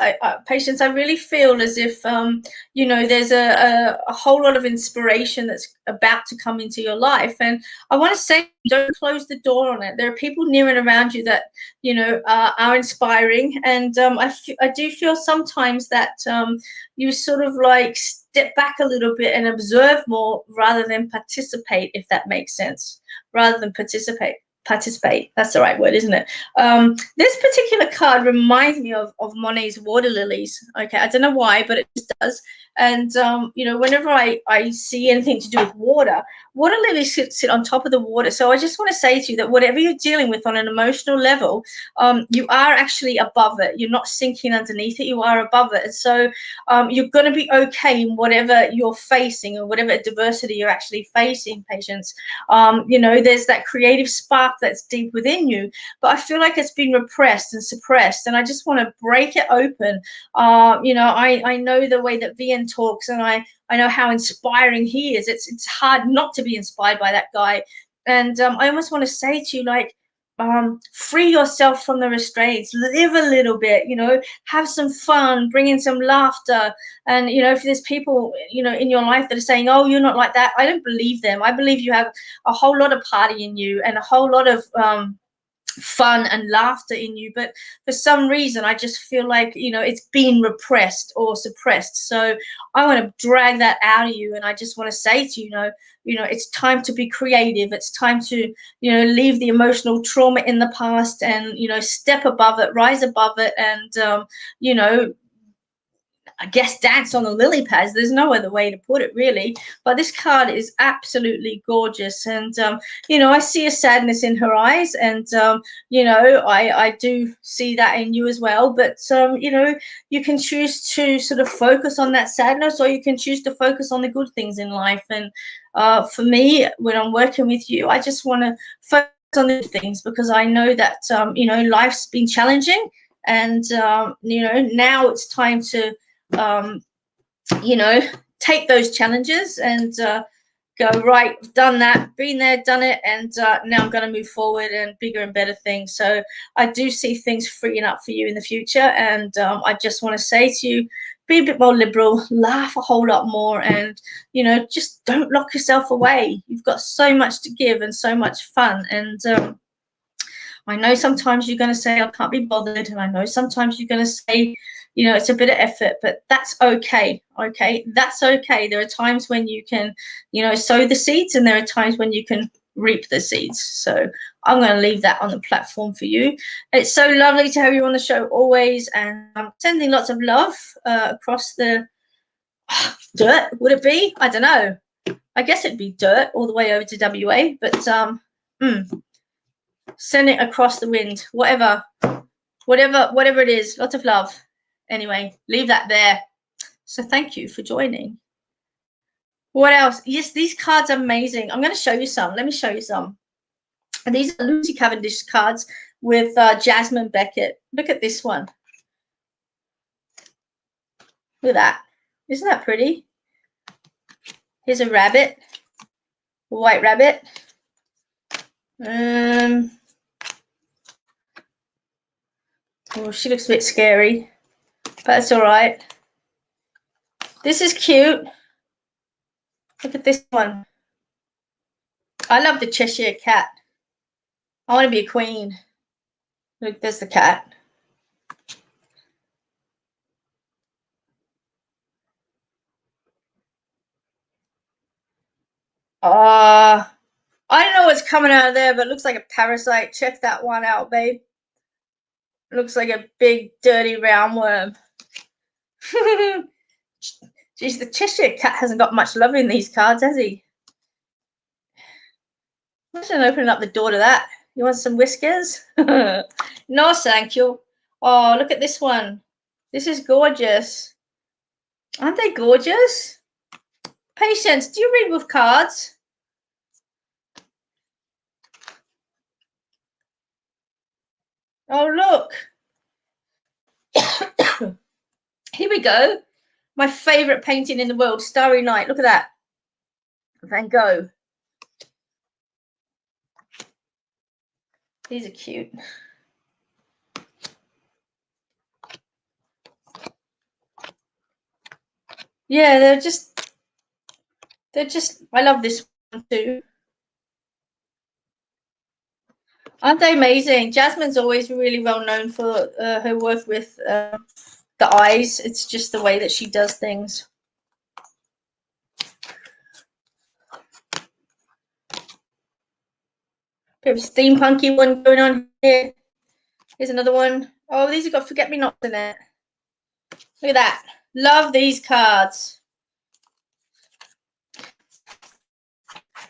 patients, I really feel as if, there's a whole lot of inspiration that's about to come into your life. And I want to say, don't close the door on it. There are people near and around you that, are inspiring. And I do feel sometimes that you sort of like step back a little bit and observe more rather than participate, if that makes sense, rather than participate. That's the right word, isn't it? This particular card reminds me of Monet's water lilies. Okay, I don't know why, but it just does. And whenever I see anything to do with water lilies sit on top of the water. So I just want to say to you that whatever you're dealing with on an emotional level, you are actually above it. You're not sinking underneath it. You are above it. And so you're going to be okay in whatever you're facing or whatever adversity you're actually facing, patients. There's that creative spark that's deep within you, but I feel like it's been repressed and suppressed, and I just want to break it open. I know the way that Vian talks, and I know how inspiring he is. It's hard not to be inspired by that guy, and I almost want to say to you, like, free yourself from the restraints, live a little bit, have some fun, bring in some laughter. And if there's people in your life that are saying, oh, you're not like that, I don't believe them. I believe you have a whole lot of party in you and a whole lot of fun and laughter in you, but for some reason I just feel like it's been repressed or suppressed. So I want to drag that out of you, and I just want to say to it's time to be creative. It's time to leave the emotional trauma in the past and step above it, rise above it, and I guess dance on the lily pads. There's no other way to put it, really. But this card is absolutely gorgeous, and I see a sadness in her eyes, and I do see that in you as well. But you can choose to sort of focus on that sadness, or you can choose to focus on the good things in life. And for me, when I'm working with you, I just want to focus on the things, because I know that life's been challenging, and now it's time to take those challenges and go, right, done that, been there, done it, and now I'm going to move forward and bigger and better things. So I do see things freeing up for you in the future, and I just want to say to you, be a bit more liberal, laugh a whole lot more, and just don't lock yourself away. You've got so much to give and so much fun. And I know sometimes you're going to say, I can't be bothered. And I know sometimes you're going to say, it's a bit of effort, but that's okay. Okay. That's okay. There are times when you can, sow the seeds, and there are times when you can reap the seeds. So I'm going to leave that on the platform for you. It's so lovely to have you on the show always. And I'm sending lots of love across the dirt. Would it be? I don't know. I guess it'd be dirt all the way over to WA, but send it across the wind, whatever it is. Lots of love. Anyway, leave that there. So thank you for joining. What else? Yes, these cards are amazing. I'm going to show you some. Let me show you some. And these are Lucy Cavendish cards with Jasmine Beckett. Look at this one. Look at that. Isn't that pretty? Here's a rabbit, a white rabbit. Oh, she looks a bit scary, but that's all right. This is cute. Look at this one. I love the Cheshire Cat. I want to be a queen. Look, there's the cat. I don't know what's coming out of there, but it looks like a parasite. Check that one out, babe. It looks like a big, dirty roundworm. Geez, the Cheshire Cat hasn't got much love in these cards, has he? Imagine opening up the door to that. You want some whiskers? No, thank you. Oh, look at this one. This is gorgeous. Aren't they gorgeous? Patience, do you read with cards? Oh, look. Here we go. My favorite painting in the world, Starry Night. Look at that. Van Gogh. These are cute. Yeah, they're just, I love this one too. Aren't they amazing? Jasmine's always really well known for her work with the eyes. It's just the way that she does things. Bit of a steampunky one going on here. Here's another one. Oh, these have got forget-me-nots in it. Look at that. Love these cards.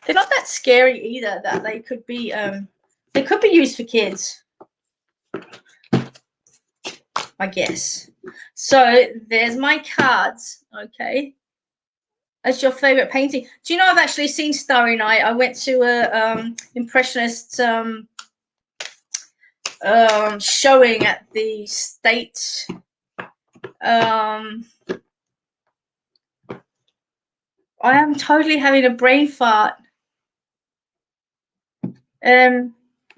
They're not that scary either, that they could be used for kids, I guess. So there's my cards. Okay. That's your favorite painting. Do you know I've actually seen Starry Night? I went to a impressionist showing at the State. I am totally having a brain fart. Where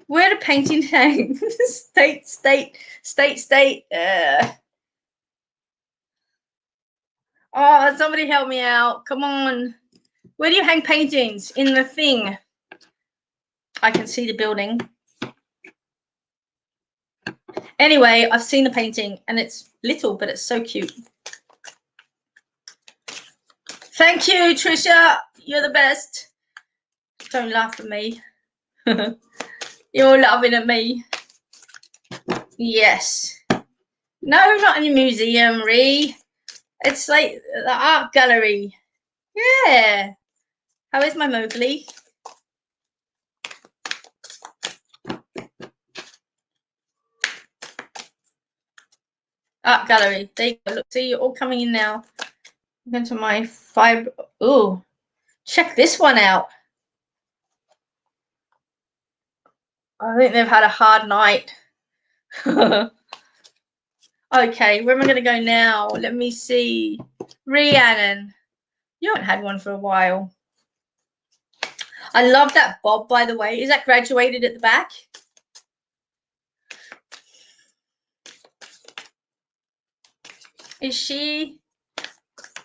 the painting hang? State. Oh, somebody help me out. Come on. Where do you hang paintings? In the thing. I can see the building. Anyway, I've seen the painting and it's little, but it's so cute. Thank you, Trisha. You're the best. Don't laugh at me. You're laughing at me. Yes. No, not in a museum, Ree. It's like the art gallery. Yeah. How is my Mowgli? Art gallery. There you go. Look, see, you're all coming in now. I'm going to my five. Ooh, check this one out. I think they've had a hard night. Okay, where am I going to go now? Let me see. Rhiannon. You haven't had one for a while. I love that bob, by the way. Is that graduated at the back? Is she?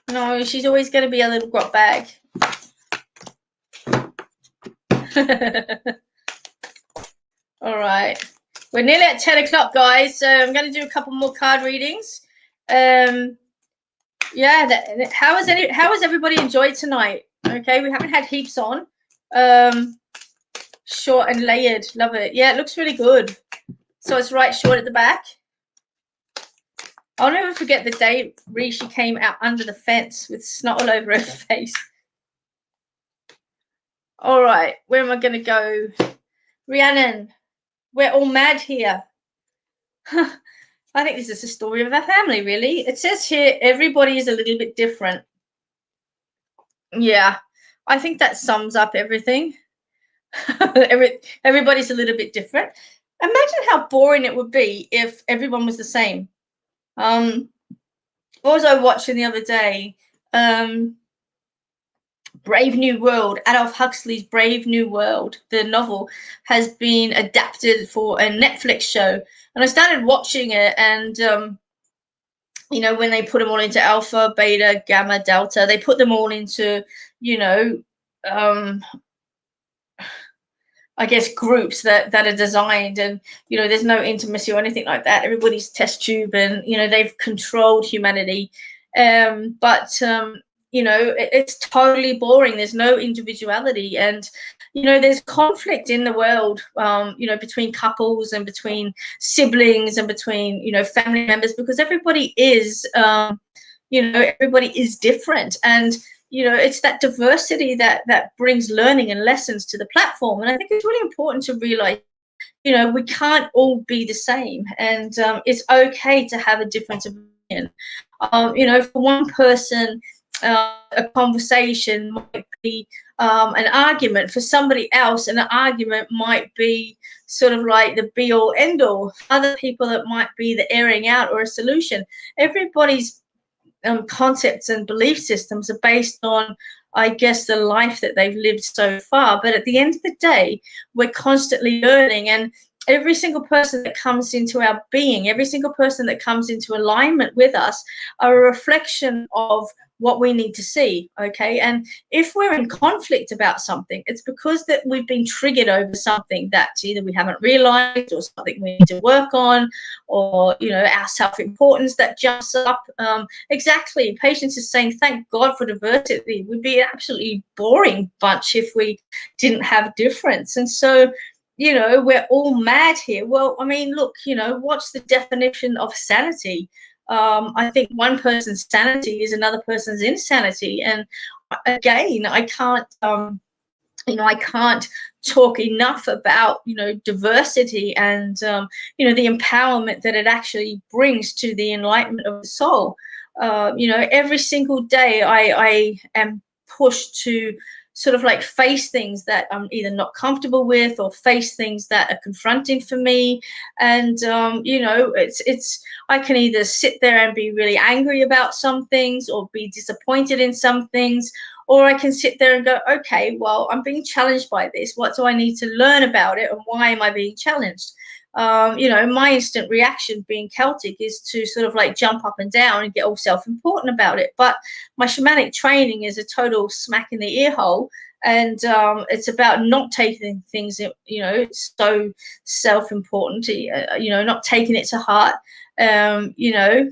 No, she's always going to be a little grot bag. All right. We're nearly at 10 o'clock, guys. So I'm going to do a couple more card readings. Yeah. How has everybody enjoyed tonight? Okay, we haven't had heaps on. Short and layered. Love it. Yeah, it looks really good. So it's right short at the back. I'll never forget the day she came out under the fence with snot all over her face. All right, where am I going to go? Rhiannon, we're all mad here. I think this is the story of our family, really. It says here, everybody is a little bit different. Yeah, I think that sums up everything. Everybody's a little bit different. Imagine how boring it would be if everyone was the same. What was I watching the other day? Brave New World, Adolf Huxley's Brave New World, the novel, has been adapted for a Netflix show. And I started watching it, and you know, when they put them all into alpha, beta, gamma, delta, they put them all into, you know, I guess groups that are designed, and you know, there's no intimacy or anything like that. Everybody's test tube, and you know, they've controlled humanity. But you know, it's totally boring. There's no individuality, and you know, there's conflict in the world, you know, between couples and between siblings and between, you know, family members, because everybody is, you know, everybody is different. And you know, it's that diversity that brings learning and lessons to the platform. And I think it's really important to realize, you know, we can't all be the same, and it's okay to have a difference of opinion. You know, for one person, a conversation might be an argument. For somebody else, an argument might be sort of like the be all end all. Other people, it might be the airing out or a solution. Everybody's concepts and belief systems are based on, I guess, the life that they've lived so far. But at the end of the day, we're constantly learning. And every single person that comes into our being, every single person that comes into alignment with us are a reflection of what we need to see. Okay. And if we're in conflict about something, it's because that we've been triggered over something that either we haven't realized or something we need to work on, or, you know, our self-importance that jumps up. Exactly. Patience is saying, thank God for diversity. We'd be an absolutely boring bunch if we didn't have difference. And so, you know, we're all mad here. Well, I mean, look, you know, what's the definition of sanity? I think one person's sanity is another person's insanity. And again, I can't, you know, I can't talk enough about, you know, diversity and, you know, the empowerment that it actually brings to the enlightenment of the soul. You know, every single day I am pushed to sort of like face things that I'm either not comfortable with, or face things that are confronting for me. And, you know, I can either sit there and be really angry about some things, or be disappointed in some things, or I can sit there and go, okay, well, I'm being challenged by this. What do I need to learn about it, and why am I being challenged? You know, my instant reaction, being Celtic, is to sort of like jump up and down and get all self-important about it. But my shamanic training is a total smack in the ear hole. And it's about not taking things, you know, so self-important, you know, not taking it to heart, you know,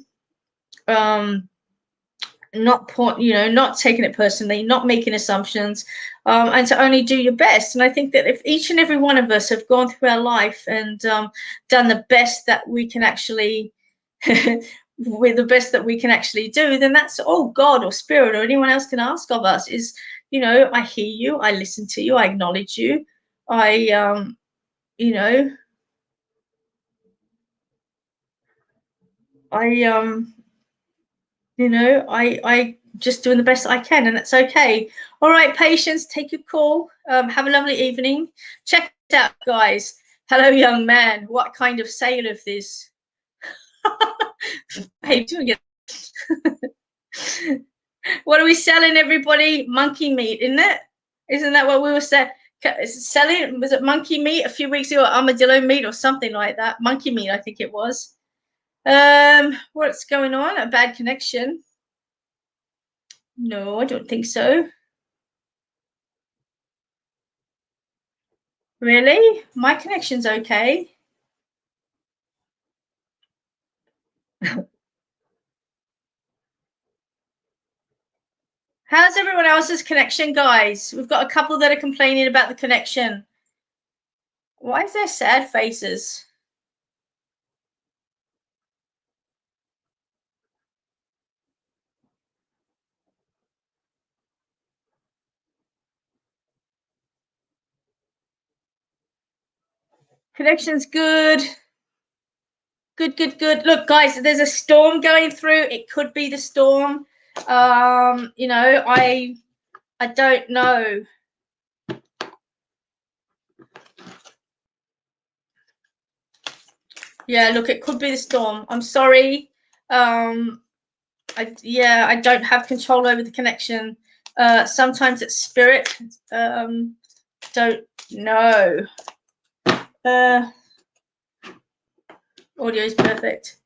not taking it personally, not making assumptions, and to only do your best. And I think that if each and every one of us have gone through our life and done the best that we can actually with the best that we can actually do, then that's all God or spirit or anyone else can ask of us is, you know, I hear you, I listen to you, I acknowledge you, I you know, I you know, I just doing the best I can, and that's okay. All right, patience, take your call. Have a lovely evening. Check it out, guys. Hello, young man. What kind of sale is this? Hey, doing it. What are we selling, everybody? Monkey meat, isn't it? Isn't that what we were selling? Was it monkey meat a few weeks ago? Armadillo meat or something like that? Monkey meat, I think it was. What's going on? A bad connection? No, I don't think so. Really? My connection's okay. How's everyone else's connection, guys? We've got a couple that are complaining about the connection. Why is there sad faces? Connection's good. Good, good, good. Look, guys, there's a storm going through. It could be the storm. You know, I don't know. Yeah, look, it could be the storm. I'm sorry. I don't have control over the connection. Sometimes it's spirit. Don't know. Audio is perfect.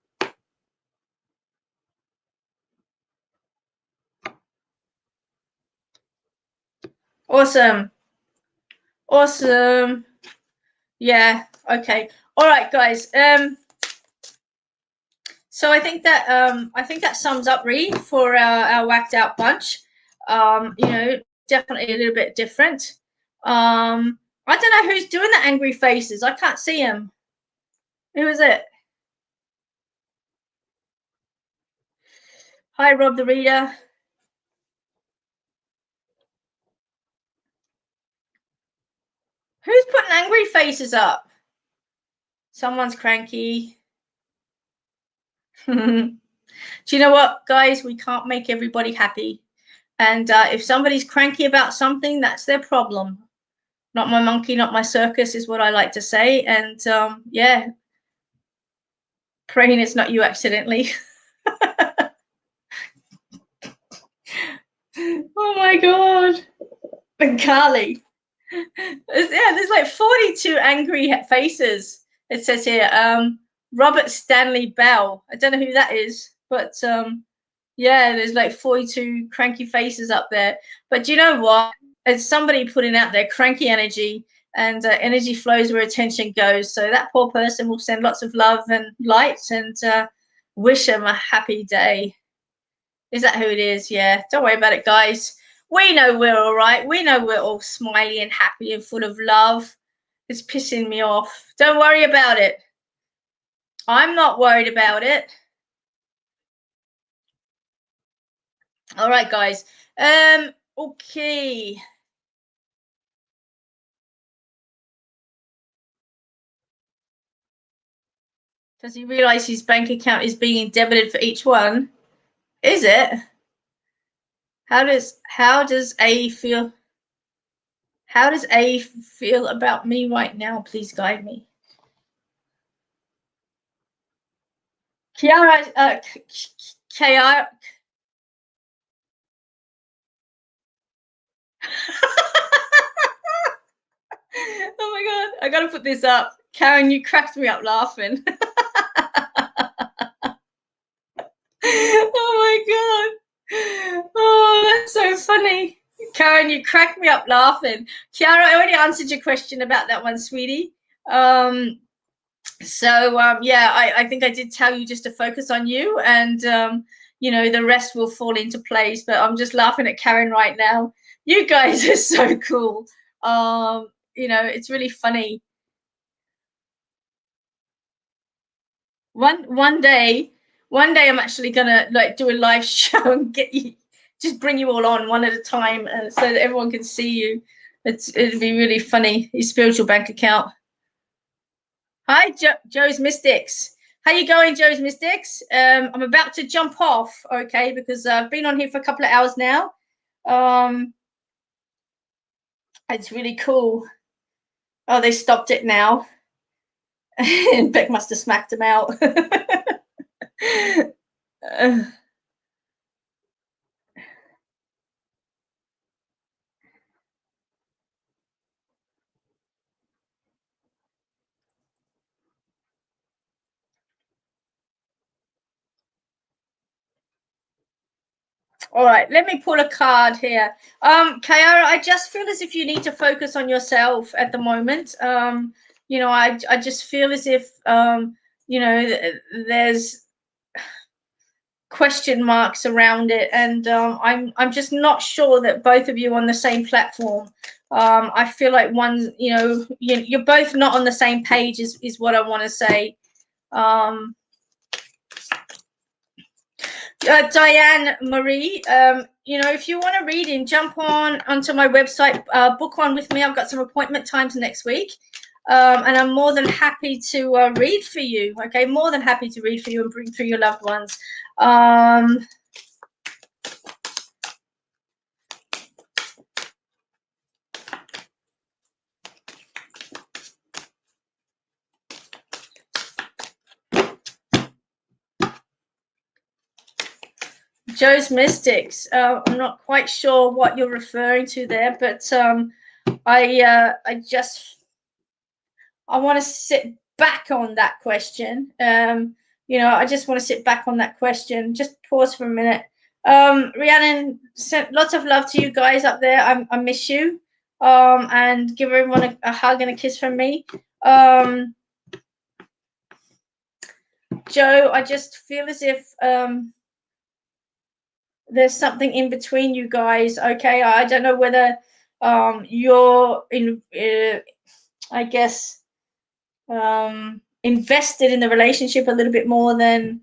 Awesome. Awesome. Yeah. Okay. All right, guys. So I think that sums up Reed for our whacked out bunch. You know, definitely a little bit different. I don't know who's doing the angry faces. I can't see him. Who is it? Hi, Rob the Reader. Who's putting angry faces up? Someone's cranky. Do you know what, guys? We can't make everybody happy. And if somebody's cranky about something, that's their problem. Not my monkey, not my circus, is what I like to say. And yeah, praying it's not you accidentally. Oh my God. Bengali. Yeah, there's like 42 angry faces. It says here, Robert Stanley Bell. I don't know who that is, but yeah, there's like 42 cranky faces up there. But you know what? It's somebody putting out their cranky energy, and energy flows where attention goes. So that poor person will send lots of love and light, and wish them a happy day. Is that who it is? Yeah. Don't worry about it, guys. We know we're all right. We know we're all smiley and happy and full of love. It's pissing me off. Don't worry about it. I'm not worried about it. All right, guys. Okay. Does he realize his bank account is being debited for each one? Is it? How does A feel? How does A feel about me right now? Please guide me. Kiara, Kiara. Oh my god, I gotta put this up. Karen, you cracked me up laughing. Oh my god. Oh, that's so funny. Karen, you cracked me up laughing. Kiara, I already answered your question about that one, sweetie. Yeah, I think I did tell you just to focus on you, and the rest will fall into place. But I'm just laughing at Karen right now. You guys are so cool. It's really funny. One day I'm actually gonna like do a live show and just bring you all on one at a time, so that everyone can see you. It'd be really funny. Your spiritual bank account. Hi, Joe's Mystics. How you going, Joe's Mystics? I'm about to jump off, okay, because I've been on here for a couple of hours now. It's really cool. Oh, they stopped it now. And Bec must have smacked them out. All right, let me pull a card here. Kiara, I just feel as if you need to focus on yourself at the moment. I just feel as if there's question marks around it, and I'm just not sure that both of you are on the same platform. I feel like you're both not on the same page is what I want to say. Diane Marie, if you want a reading, jump onto my website, book one with me. I've got some appointment times next week, and I'm more than happy to read for you. Okay, more than happy to read for you and bring through your loved ones. Joe's Mystics. I'm not quite sure what you're referring to there, but I want to sit back on that question. I just want to sit back on that question. Just pause for a minute. Rhiannon, sent lots of love to you guys up there. I miss you. And give everyone a hug and a kiss from me. Joe, I just feel as if there's something in between you guys. Okay, I don't know whether you're I guess invested in the relationship a little bit more than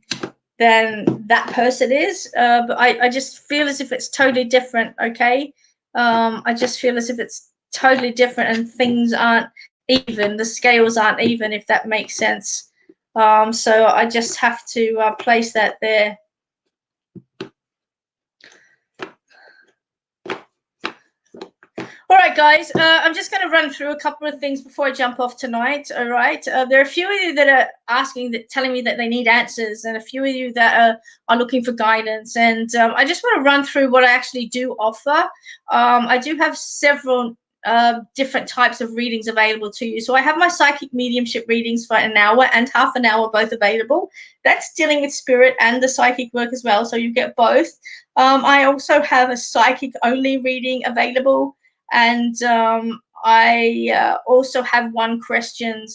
that person is, but I just feel as if it's totally different. Okay, I just feel as if it's totally different, and things aren't even, the scales aren't even, if that makes sense. So I just have to place that there. All right, guys, I'm just going to run through a couple of things before I jump off tonight. All right. There are a few of you that are telling me that they need answers, and a few of you that are looking for guidance. And I just want to run through what I actually do offer. I do have several different types of readings available to you. So I have my psychic mediumship readings for an hour and half an hour, both available. That's dealing with spirit and the psychic work as well. So you get both. I also have a psychic only reading available. And I also have one question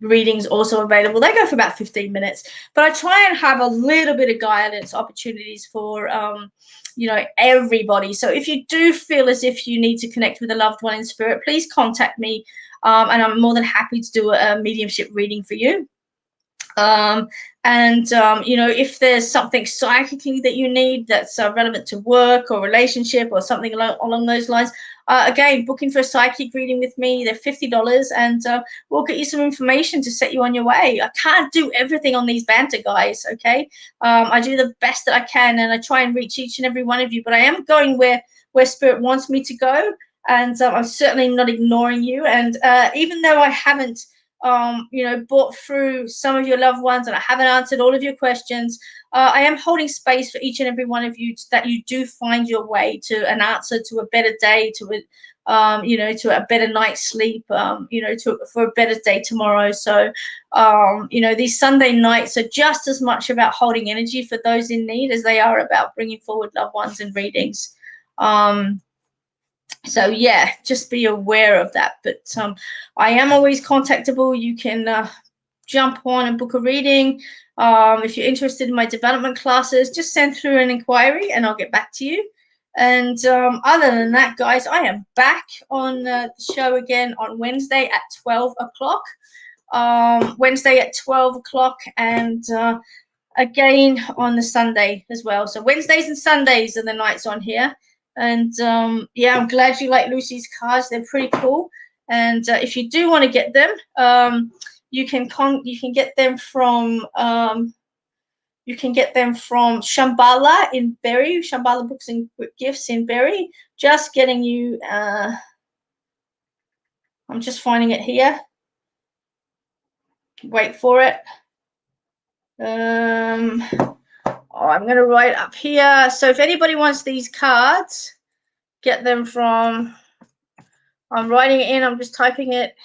readings also available. They go for about 15 minutes, but I try and have a little bit of guidance opportunities for everybody. So if you do feel as if you need to connect with a loved one in spirit, please contact me, and I'm more than happy to do a mediumship reading for you. If there's something psychically that you need that's relevant to work or relationship or something along those lines, again, booking for a psychic reading with me, they're $50, and we'll get you some information to set you on your way. I can't do everything on these Banter, guys, okay? I do the best that I can, and I try and reach each and every one of you, but I am going where Spirit wants me to go, and I'm certainly not ignoring you. And even though I haven't brought through some of your loved ones, and I haven't answered all of your questions, I am holding space for each and every one of you that you do find your way to an answer, to a better day, to a better night's sleep, for a better day tomorrow. So, these Sunday nights are just as much about holding energy for those in need as they are about bringing forward loved ones and readings. So yeah, just be aware of that. But I am always contactable. You can jump on and book a reading. If you're interested in my development classes, just send through an inquiry and I'll get back to you. And other than that, guys, I am back on the show again on Wednesday at 12 o'clock. Wednesday at 12 o'clock, and again on the Sunday as well. So Wednesdays and Sundays are the nights on here. And yeah, I'm glad you like Lucy's cards. They're pretty cool. And if you do want to get them, you can get them from Shambhala in Berry, Shambhala Books and Gifts in Berry. Just getting you. I'm just finding it here. Wait for it. I'm going to write up here. So if anybody wants these cards, get them from. I'm writing it in. I'm just typing it.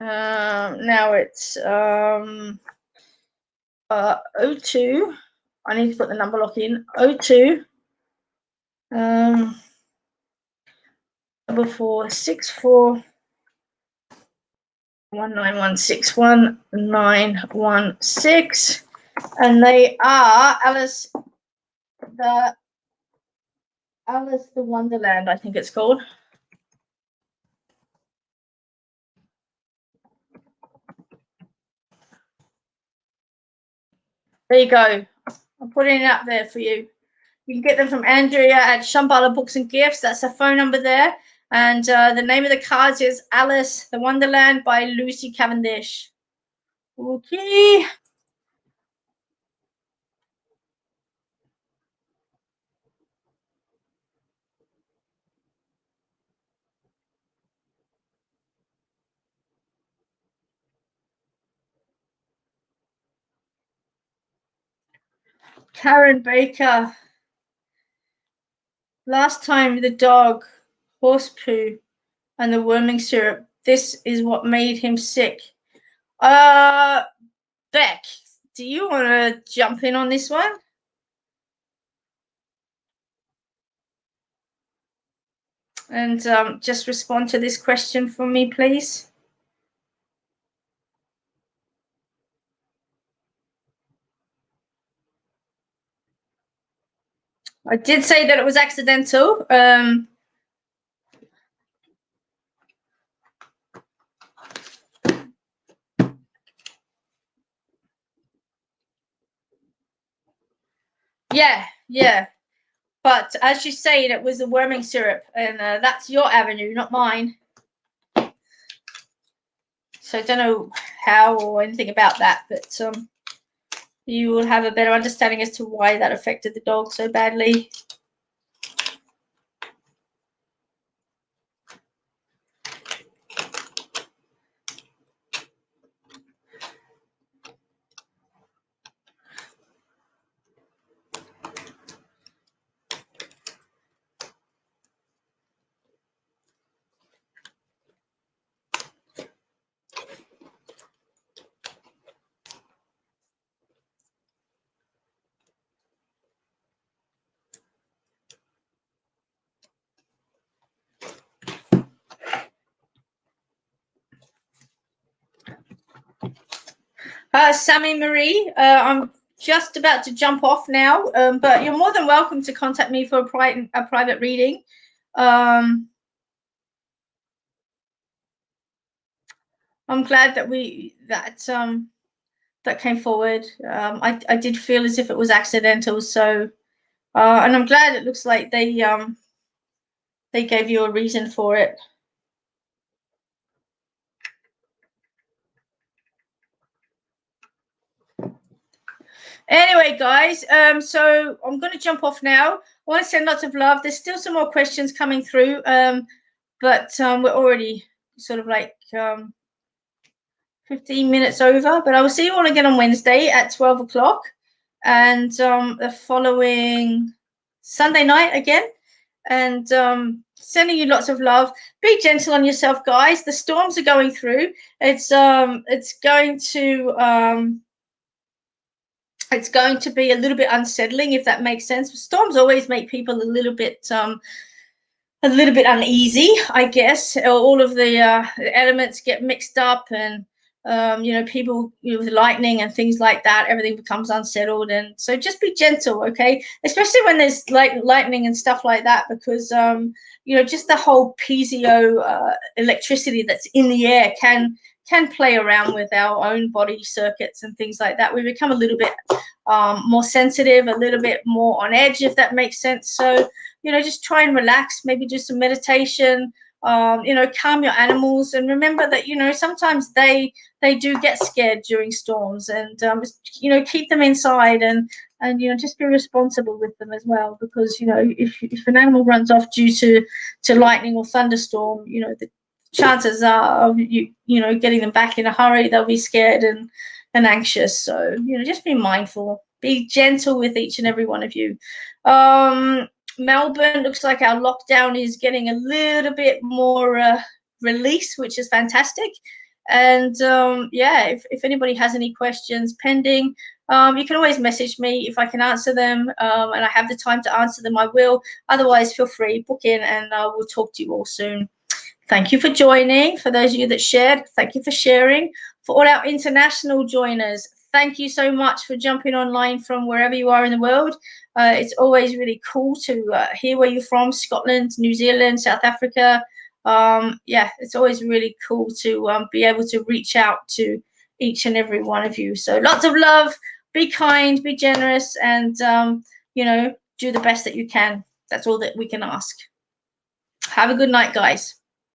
Now it's 02. I need to put the number lock in. 02 464 19161 and they are Alice the Wonderland, I think it's called. There you go. I'm putting it up there for you. You can get them from Andrea at Shambhala Books and Gifts. That's her phone number there. And the name of the cards is Alice the Wonderland by Lucy Cavendish. Okay. Karen Baker. Last time the dog, horse poo, and the worming syrup. This is what made him sick. Beck, do you want to jump in on this one? And just respond to this question for me, please. I did say that it was accidental. Yeah. But as you say, it was the worming syrup, and that's your avenue, not mine. So I don't know how or anything about that, but you will have a better understanding as to why that affected the dog so badly. Sammy Marie, I'm just about to jump off now, but you're more than welcome to contact me for a private reading. I'm glad that that came forward. I did feel as if it was accidental, so and I'm glad it looks like they gave you a reason for it. Anyway, guys, so I'm going to jump off now. I want to send lots of love. There's still some more questions coming through, but we're already sort of like 15 minutes over. But I will see you all again on Wednesday at 12 o'clock, and the following Sunday night again. And sending you lots of love. Be gentle on yourself, guys. The storms are going through. It's going to be a little bit unsettling, if that makes sense. Storms always make people a little bit uneasy, I guess. All of the elements get mixed up, and people, with lightning and things like that, everything becomes unsettled. And so just be gentle, okay? Especially when there's lightning and stuff like that, because just the whole piezo electricity that's in the air can play around with our own body circuits and things like that. We become a little bit more sensitive, a little bit more on edge, if that makes sense. So just try and relax, maybe do some meditation, calm your animals, and remember that, sometimes they do get scared during storms, and, keep them inside, and just be responsible with them as well, because, if an animal runs off due to lightning or thunderstorm, the chances are of getting them back in a hurry. They'll be scared and anxious. So, just be mindful, be gentle with each and every one of you. Melbourne, looks like our lockdown is getting a little bit more release, which is fantastic. And if anybody has any questions pending, you can always message me. If I can answer them and I have the time to answer them, I will. Otherwise, feel free, book in, and we'll talk to you all soon. Thank you for joining. For those of you that shared, thank you for sharing. For all our international joiners, thank you so much for jumping online from wherever you are in the world. It's always really cool to hear where you're from: Scotland, New Zealand, South Africa. It's always really cool to be able to reach out to each and every one of you. So lots of love. Be kind, be generous, and do the best that you can. That's all that we can ask. Have a good night, guys.